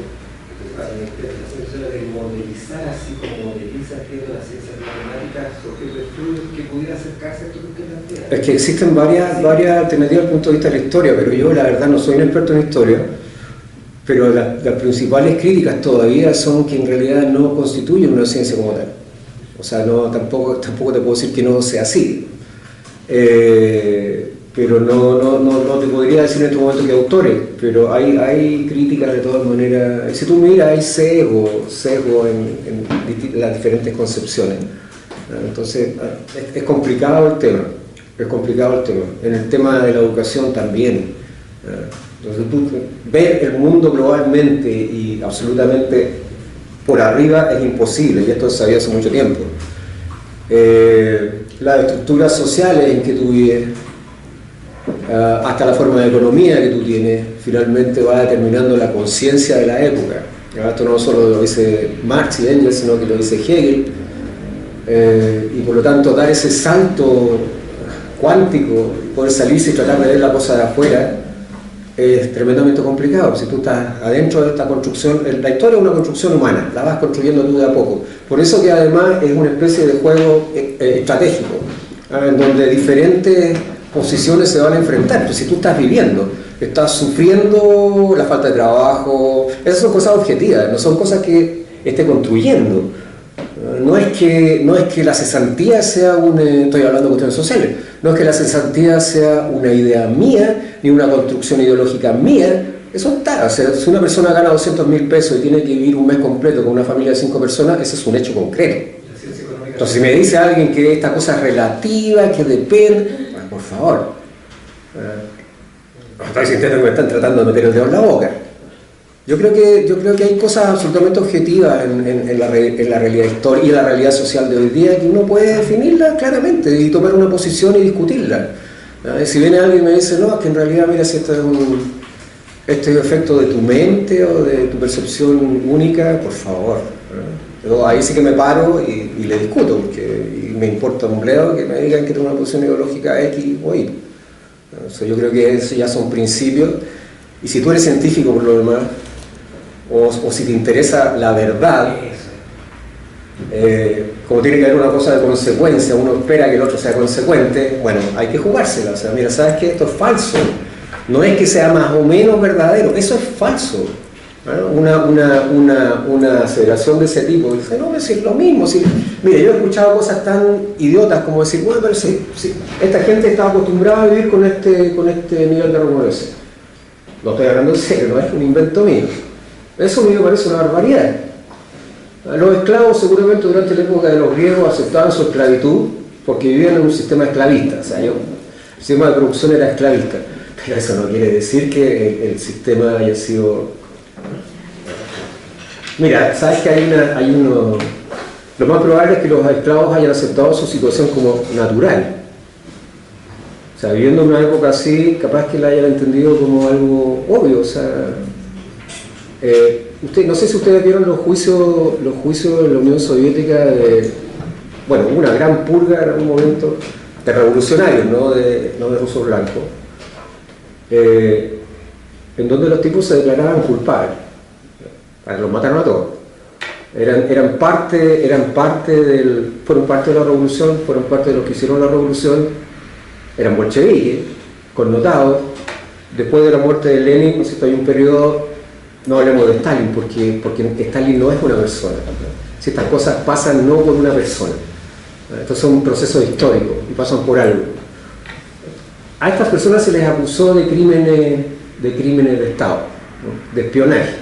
de modelizar, así como modeliza las ciencias matemáticas, objetos de estudio, que pudiera acercarse a esto que usted plantea? Es que existen varias alternativas desde el punto de vista de la historia, pero yo la verdad no soy un experto en historia, pero las principales críticas todavía son que en realidad no constituyen una ciencia como tal. O sea, tampoco te puedo decir que no sea así. Pero no te podría decir en este momento que autores, pero hay críticas de todas maneras. Si tú miras, hay sesgo en las diferentes concepciones. Entonces, es complicado el tema. En el tema de la educación también. Entonces, tú ver el mundo globalmente y absolutamente por arriba es imposible, y esto se sabía hace mucho tiempo. Las estructuras sociales en que tú vives, hasta la forma de economía que tú tienes, finalmente va determinando la conciencia de la época. Esto no solo lo dice Marx y Engels, sino que lo dice Hegel, y por lo tanto dar ese salto cuántico, poder salirse y tratar de ver la cosa de afuera, es tremendamente complicado. Si tú estás adentro de esta construcción, la historia es una construcción humana, la vas construyendo tú de a poco. Por eso que además es una especie de juego estratégico, en donde diferentes posiciones se van a enfrentar. Pues si tú estás viviendo, estás sufriendo la falta de trabajo, esas son cosas objetivas, no son cosas que esté construyendo. No es que la cesantía sea estoy hablando de cuestiones sociales, no es que la cesantía sea una idea mía, ni una construcción ideológica mía, eso está. O sea, si una persona gana 200.000 pesos y tiene que vivir un mes completo con una familia de 5 personas, ese es un hecho concreto. Entonces, si me dice alguien que esta cosa es relativa, que depende, bueno, por favor, estoy sintiendo que me están tratando de meter el dedo en la boca. Yo creo que hay cosas absolutamente objetivas en la realidad histórica y en la realidad social de hoy día que uno puede definirla claramente y tomar una posición y discutirla. Si viene alguien y me dice, no, es que en realidad, mira, si esto es efecto de tu mente o de tu percepción única, por favor. Yo ahí sí que me paro y le discuto, porque me importa un bledo que me digan que tengo una posición ideológica X o Y. O sea, yo creo que eso ya son principios, y si tú eres científico por lo demás, o si te interesa la verdad, como tiene que haber una cosa de consecuencia, uno espera que el otro sea consecuente, bueno, hay que jugársela. O sea, mira, ¿sabes qué? Esto es falso. No es que sea más o menos verdadero, eso es falso. Una aseveración de ese tipo, dice, no, es lo mismo. Mira, yo he escuchado cosas tan idiotas como decir, bueno, pero si esta gente estaba acostumbrada a vivir con este nivel de remuneración. No estoy hablando en serio, no es un invento mío. Eso a mí me parece una barbaridad. Los esclavos seguramente durante la época de los griegos aceptaban su esclavitud porque vivían en un sistema esclavista. O sea, el sistema de producción era esclavista. Pero eso no quiere decir que el sistema haya sido... Mira, sabes que lo más probable es que los esclavos hayan aceptado su situación como natural. O sea, viviendo en una época así, capaz que la hayan entendido como algo obvio. O sea, no sé si ustedes vieron los juicios de la Unión Soviética bueno, hubo una gran purga en algún momento de revolucionarios, no de rusos blancos, en donde los tipos se declaraban culpables. Los mataron a todos. Fueron parte de la revolución, fueron parte de los que hicieron la revolución, eran bolcheviques, connotados. Después de la muerte de Lenin, ¿no es cierto?, hay un periodo, no hablemos de Stalin, porque Stalin no es una persona. Si estas cosas pasan no por una persona, estos son procesos históricos y pasan por algo. A estas personas se les acusó de crímenes de Estado, ¿no?, de espionaje,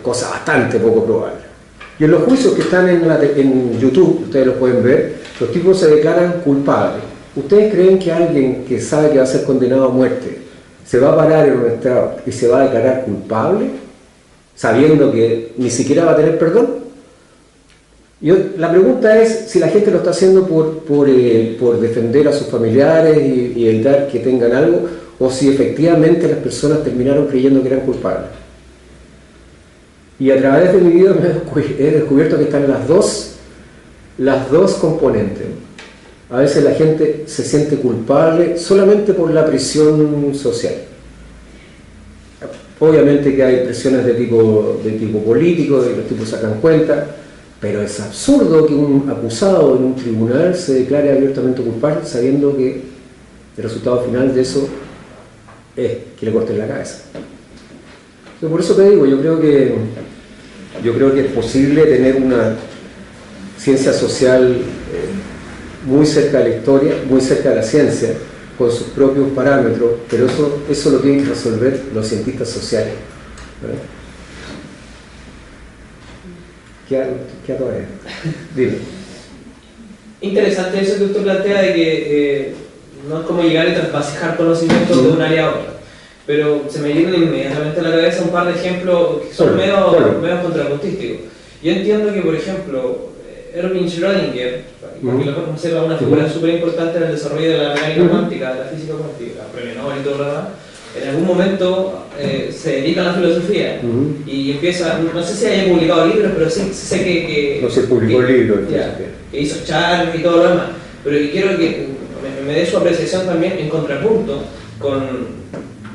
cosa bastante poco probable. Y en los juicios que están en YouTube, ustedes los pueden ver, los tipos se declaran culpables. ¿Ustedes creen que alguien que sabe que va a ser condenado a muerte se va a parar en un estrado y se va a declarar culpable sabiendo que ni siquiera va a tener perdón? La pregunta es si la gente lo está haciendo por defender a sus familiares y evitar que tengan algo, o si efectivamente las personas terminaron creyendo que eran culpables. Y a través de mi vida he descubierto que están las dos componentes. A veces la gente se siente culpable solamente por la presión social. Obviamente que hay presiones de tipo político, de que los tipos sacan cuenta, pero es absurdo que un acusado en un tribunal se declare abiertamente culpable sabiendo que el resultado final de eso es que le corten la cabeza. Entonces, por eso te digo, yo creo que es posible tener una ciencia social muy cerca de la historia, muy cerca de la ciencia, con sus propios parámetros, pero eso lo tienen que resolver los cientistas sociales, ¿verdad? ¿Qué hago ahí? Dime. Interesante eso que usted plantea de que no es como llegar y traspasear conocimientos de un área a otra. Pero se me vienen inmediatamente a la cabeza un par de ejemplos que son medio contrapuntísticos. Yo entiendo que, por ejemplo, Erwin Schrödinger, porque lo considera una figura súper importante en el desarrollo de la mecánica cuántica, de la física cuántica, premio Nobel y todo lo demás, en algún momento se dedica a la filosofía y empieza, no sé si haya publicado libros, pero sí sé que no se publicó el libro, que hizo charlas y todo lo demás, pero quiero que me dé su apreciación también en contrapunto con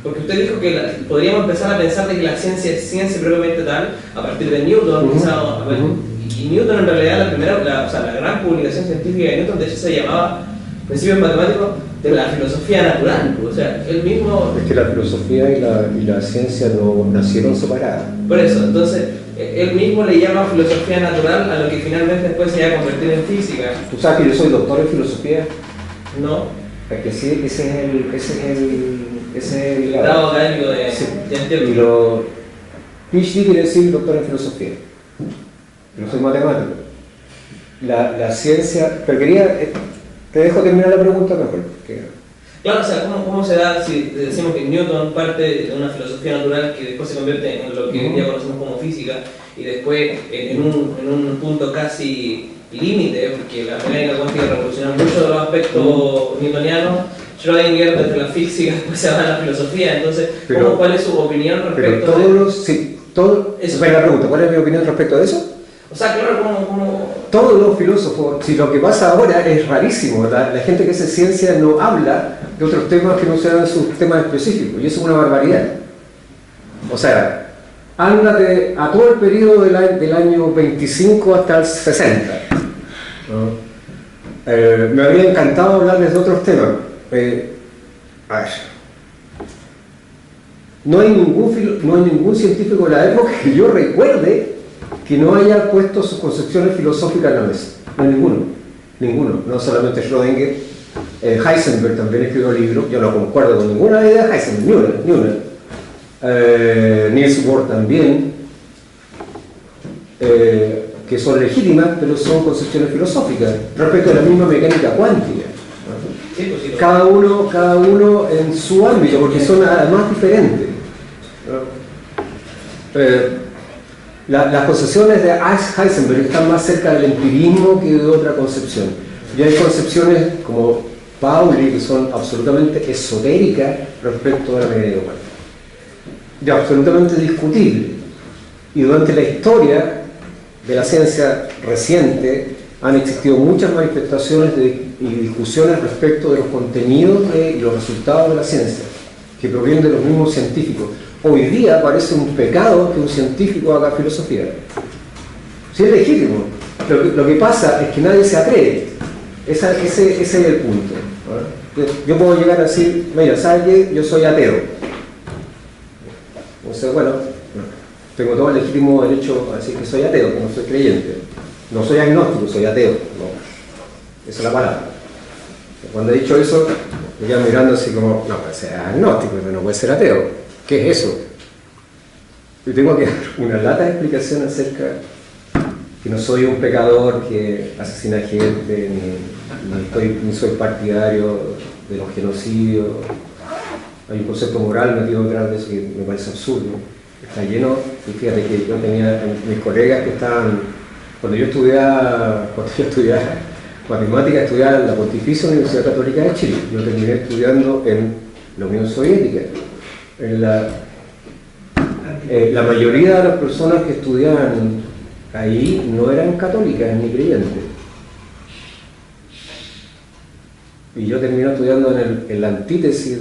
Porque usted dijo que podríamos empezar a pensar de que la ciencia es ciencia propiamente tal, a partir de Newton, y Newton en realidad la gran publicación científica de Newton de hecho se llamaba Principios Matemáticos de la Filosofía Natural, o sea, él mismo... Es que la filosofía y la ciencia no nacieron separadas. Por eso, entonces, él mismo le llama filosofía natural a lo que finalmente después se va a convertir en física. ¿Tú sabes que yo soy doctor en filosofía? No. Es que sí, ese es el grado académico de... Sí. Ya entiendo. Y lo PhD quiere decir doctor en filosofía. Yo soy matemático. La ciencia... Pero te dejo terminar la pregunta mejor. Claro, o sea, ¿cómo se da si decimos que Newton parte de una filosofía natural que después se convierte en lo que hoy día conocemos como física y después en un punto casi límite, porque la mecánica cuántica revolucionó mucho de los aspectos newtonianos, Schrödinger desde la física después se va a la filosofía, entonces, ¿cuál es su opinión respecto a eso? La pregunta, ¿cuál es mi opinión respecto a eso? O sea, claro, ¿cómo? Todos los filósofos, si lo que pasa ahora es rarísimo, la gente que hace ciencia no habla de otros temas que no sean sus temas específicos, y eso es una barbaridad. O sea, ándate a todo el periodo del año 25 hasta el 60. ¿No? Me habría encantado hablarles de otros temas. A ver. No hay ningún científico de la época que yo recuerde que no haya puesto sus concepciones filosóficas en la mesa. No hay ninguno, no solamente Schrödinger. Heisenberg también escribió libros, yo no concuerdo con ninguna idea de Heisenberg, ni una. Niels Bohr también, que son legítimas, pero son concepciones filosóficas respecto a la misma mecánica cuántica. Sí, pues sí, cada uno en su ámbito, porque son además diferentes. Las concepciones de Heisenberg están más cerca del empirismo que de otra concepción. Y hay concepciones como Pauli que son absolutamente esotéricas respecto a la mecánica cuántica. Y absolutamente discutibles. Y durante la historia de la ciencia reciente han existido muchas manifestaciones y discusiones respecto de los contenidos y los resultados de la ciencia, que provienen de los mismos científicos. Hoy día parece un pecado que un científico haga filosofía. Sí, es legítimo. Lo que pasa es que nadie se atreve. Ese es el punto. ¿No? Yo puedo llegar a decir, mira, ¿sabes qué? Yo soy ateo. Entonces, bueno, tengo todo el legítimo derecho a decir que soy ateo, que no soy creyente. No soy agnóstico, soy ateo. No. Esa es la palabra. Cuando he dicho eso, me quedan mirando así como, no puede ser agnóstico, pero no puede ser ateo. ¿Qué es eso? Yo tengo que dar una lata de explicación acerca que no soy un pecador que asesina gente, ni soy partidario de los genocidios. Hay un concepto moral metido detrás de eso que me parece absurdo. Está lleno, y fíjate que yo tenía mis colegas que estaban, cuando yo estudiaba matemáticas, estudiaba en la Pontificia Universidad Católica de Chile. Yo terminé estudiando en la Unión Soviética. La mayoría de las personas que estudiaban ahí no eran católicas ni creyentes. Y yo terminé estudiando en la antítesis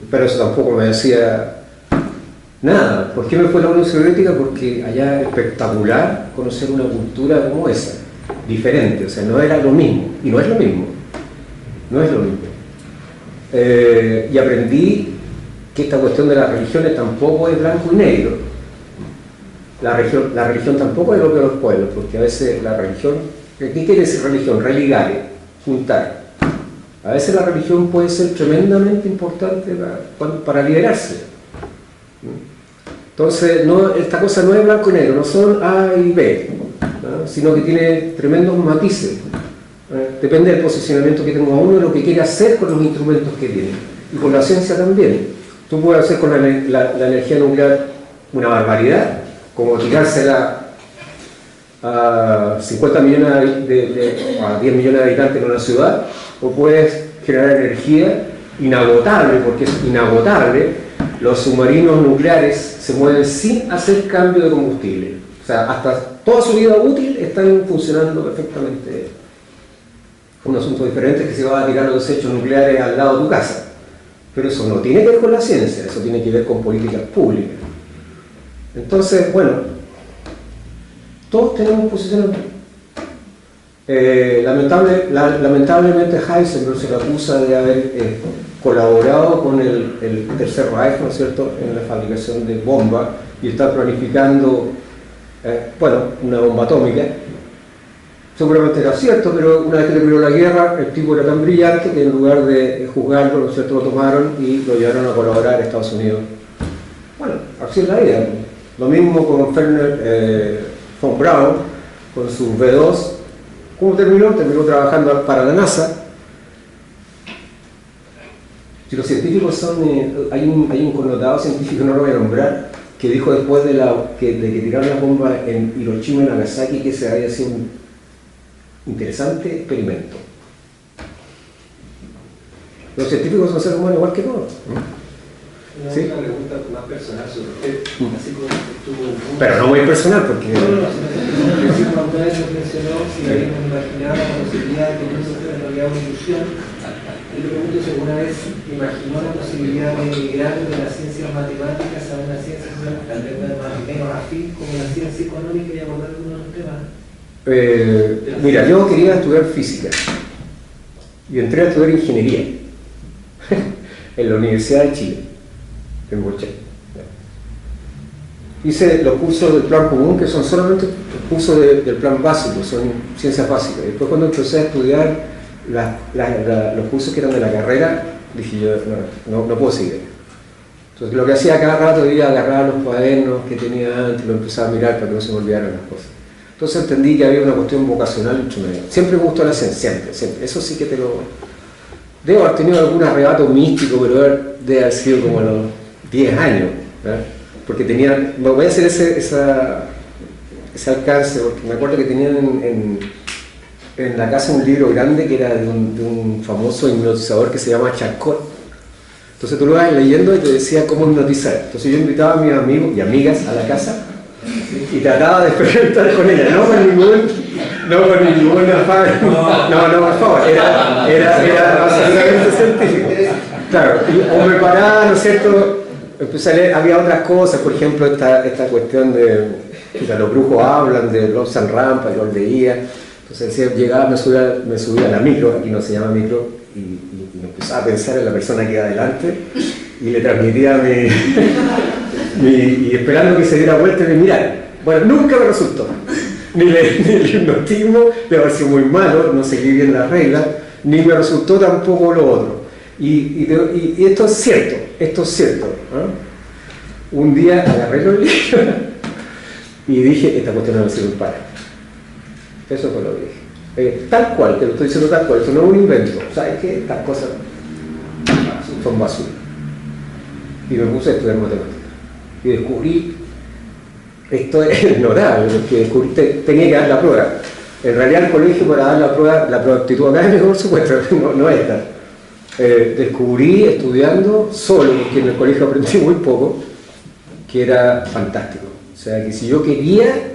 pero eso tampoco me decía nada. ¿Por qué me fue a la Unión Soviética? Porque allá es espectacular conocer una cultura como esa, diferente, o sea, no era lo mismo, y no es lo mismo. Y aprendí que esta cuestión de las religiones tampoco es blanco y negro. La religión tampoco es lo que los pueblos, porque a veces la religión, ¿qué quiere decir religión? Religare, juntar. A veces la religión puede ser tremendamente importante para liberarse. Entonces, esta cosa no es blanco y negro, no son A y B, ¿no? Sino que tiene tremendos matices. Depende del posicionamiento que tenga uno y lo que quiere hacer con los instrumentos que tiene. Y con la ciencia también. Tú puedes hacer con la energía nuclear una barbaridad, como tirársela a 50 millones a 10 millones de habitantes en una ciudad, o puedes generar energía inagotable, porque es inagotable. Los submarinos nucleares se mueven sin hacer cambio de combustible. O sea, hasta toda su vida útil están funcionando perfectamente. Un asunto diferente es que se va a tirar los desechos nucleares al lado de tu casa. Pero eso no tiene que ver con la ciencia, eso tiene que ver con políticas públicas. Entonces, bueno, todos tenemos posiciones. Lamentablemente Heisenberg se le acusa de haber colaborado con el Tercer Reich, ¿no es cierto?, en la fabricación de bombas y está planificando, una bomba atómica. Seguramente era cierto, pero una vez que terminó la guerra, el tipo era tan brillante que en lugar de juzgarlo, ¿no es cierto?, lo tomaron y lo llevaron a colaborar a Estados Unidos. Bueno, así es la vida. Lo mismo con Wernher von Braun, con su V2. ¿Cómo terminó? Terminó trabajando para la NASA. Si los científicos son... hay un connotado científico, no lo voy a nombrar, que dijo después de que tiraron las bombas en Hiroshima y Nagasaki que se había sido un interesante experimento. Los científicos son seres humanos igual que todos. Una pregunta más personal sobre usted, así como estuvo un punto. Pero no muy personal porque... No, una vez nos mencionó si habíamos imaginado la posibilidad de que no se fuera en realidad una ilusión. Y le pregunto si alguna vez imaginó la posibilidad de emigrar de las ciencias matemáticas a una ciencia tal vez menos afín como la ciencia económica y abordar algunos temas. Mira, yo quería estudiar física y entré a estudiar ingeniería en la Universidad de Chile, en Bochel. Hice los cursos del plan común, que son solamente los cursos del plan básico, son ciencias básicas. Y después cuando empecé a estudiar los cursos que eran de la carrera, dije yo, no puedo seguir. Entonces lo que hacía cada rato era agarrar los cuadernos que tenía antes, lo empezaba a mirar para que no se me olvidaran las cosas. Entonces entendí que había una cuestión vocacional entre medio. Siempre me gustó la ciencia, siempre. Eso sí que te lo... Debo haber tenido algún arrebato místico, pero debe haber sido como a los 10 años, ¿verdad? Porque tenía... Voy a hacer ese alcance, porque me acuerdo que tenían en la casa un libro grande que era de un famoso hipnotizador que se llama Charcot. Entonces tú lo vas leyendo y te decía cómo hipnotizar. Entonces yo invitaba a mis amigos y amigas a la casa y trataba de experimentar con ella, no con ninguna afán, no, por favor, era básicamente científico. Claro, o me paraba, ¿no es cierto? Empecé a leer, había otras cosas, por ejemplo, esta cuestión de los brujos hablan de los San Rampa, y los leía. Entonces decía, llegaba, me subía a la micro, aquí no se llama micro, y empezaba a pensar en la persona que iba adelante y le transmitía y esperando que se diera vuelta y me mirara. Bueno, nunca me resultó. Ni el hipnotismo, de haber sido muy malo, no seguí bien las reglas, ni me resultó tampoco lo otro. Y esto es cierto, ¿no? Un día agarré los libros y dije, esta cuestión no me sirve para. Eso fue lo que dije. Tal cual, te lo estoy diciendo tal cual, esto no es un invento. ¿Sabes qué? Estas cosas son basura. Y me puse a estudiar matemáticas. Y descubrí, esto es notable, porque descubrí tenía que dar la prueba. En realidad el colegio para dar la prueba de aptitud académica, por supuesto, no esta. Descubrí estudiando solo, porque en el colegio aprendí muy poco, que era fantástico. O sea, que si yo quería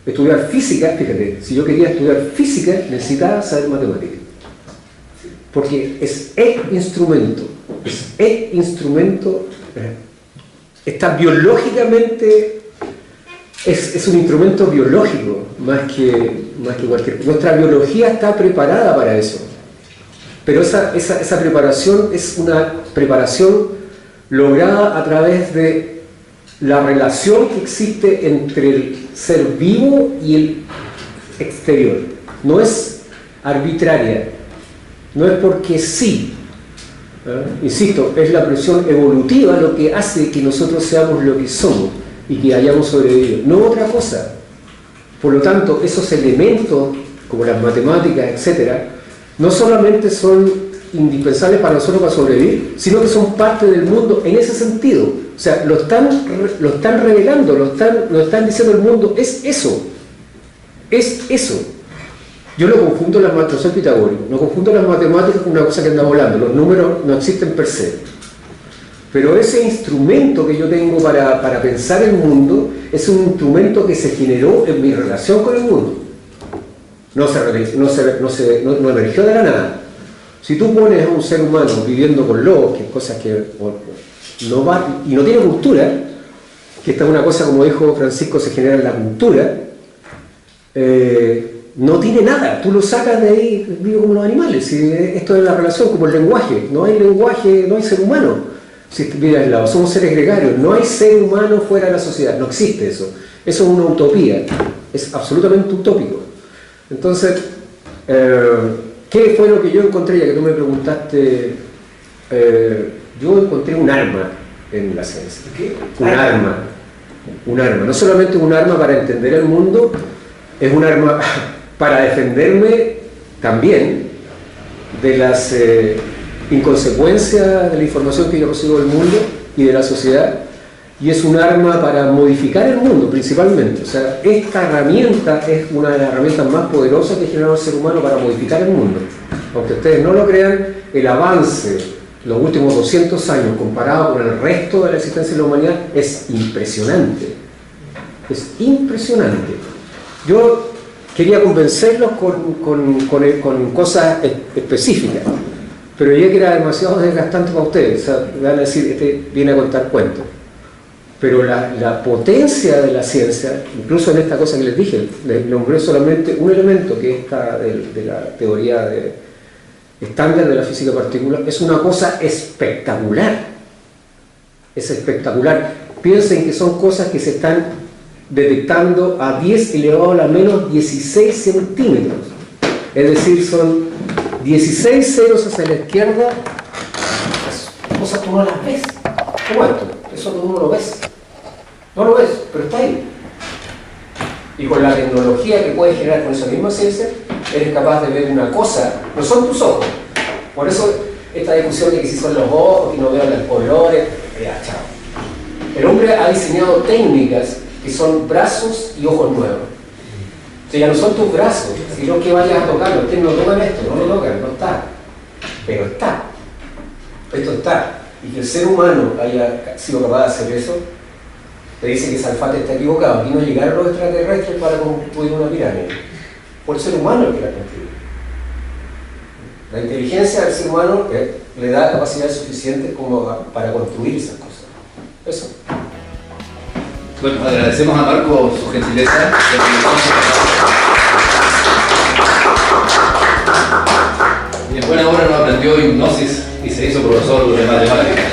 estudiar física, fíjate, si yo quería estudiar física necesitaba saber matemáticas. Porque es el instrumento, está biológicamente, es un instrumento biológico más que cualquier. Nuestra biología está preparada para eso. Pero esa preparación es una preparación lograda a través de la relación que existe entre el ser vivo y el exterior. No es arbitraria, no es porque sí. Insisto, es la presión evolutiva lo que hace que nosotros seamos lo que somos y que hayamos sobrevivido, no otra cosa. Por lo tanto, esos elementos, como las matemáticas, etcétera, no solamente son indispensables para nosotros para sobrevivir, sino que son parte del mundo en ese sentido. O sea, lo están revelando, lo están diciendo el mundo, es eso. Yo no confundo las matemáticas, soy pitagórico, no confundo las matemáticas con una cosa que anda volando, los números no existen per se. Pero ese instrumento que yo tengo para pensar el mundo es un instrumento que se generó en mi relación con el mundo. No emergió de la nada. Si tú pones a un ser humano viviendo con lobos, que es cosas que no va, y no tiene cultura, que esta es una cosa, como dijo Francisco, se genera en la cultura, no tiene nada, tú lo sacas de ahí, vive como los animales. Si esto es la relación, como el lenguaje, no hay lenguaje, no hay ser humano. Si miras al lado, somos seres gregarios, no hay ser humano fuera de la sociedad, no existe eso. Eso es una utopía, es absolutamente utópico. Entonces, ¿qué fue lo que yo encontré? Ya que tú me preguntaste, yo encontré un arma en la ciencia. ¿Qué? Un arma. No solamente un arma para entender el mundo, es un arma para defenderme también de las inconsecuencias de la información que yo recibo del mundo y de la sociedad, y es un arma para modificar el mundo principalmente. O sea, esta herramienta es una de las herramientas más poderosas que ha generado el ser humano para modificar el mundo. Aunque ustedes no lo crean, el avance los últimos 200 años comparado con el resto de la existencia de la humanidad es impresionante. Es impresionante. Yo quería convencerlos con cosas específicas, pero ya que era demasiado desgastante para ustedes. O sea, me van a decir, este viene a contar cuentos. Pero la potencia de la ciencia, incluso en esta cosa que les dije, les nombré solamente un elemento, que es esta de la teoría estándar de la física de partículas, es una cosa espectacular. Es espectacular. Piensen que son cosas que se están detectando a 10 elevado a la menos 16 centímetros. Es decir, son 16 ceros hacia la izquierda. Esas cosas tú no las ves. ¿Cómo esto? Eso tú no lo ves. No lo ves, pero está ahí. Y con la tecnología que puedes generar con esa misma ciencia, eres capaz de ver una cosa, no son tus ojos. Por eso esta discusión de que si son los ojos, que no veo los colores, chao. El hombre ha diseñado técnicas que son brazos y ojos nuevos. O sea, ya no son tus brazos, sino que vayas a tocarlo. Ustedes no tocan esto, no lo tocan, no está. Pero está. Esto está. Y que el ser humano haya sido capaz de hacer eso, te dice que Salfate está equivocado. Aquí no llegaron los extraterrestres para construir una pirámide. Por el ser humano el que la construyó. La inteligencia del ser humano le da capacidades suficientes como para construir esas cosas. Eso. Bueno, agradecemos a Marco su gentileza. Y en buena hora nos aprendió hipnosis y se hizo profesor de matemáticas.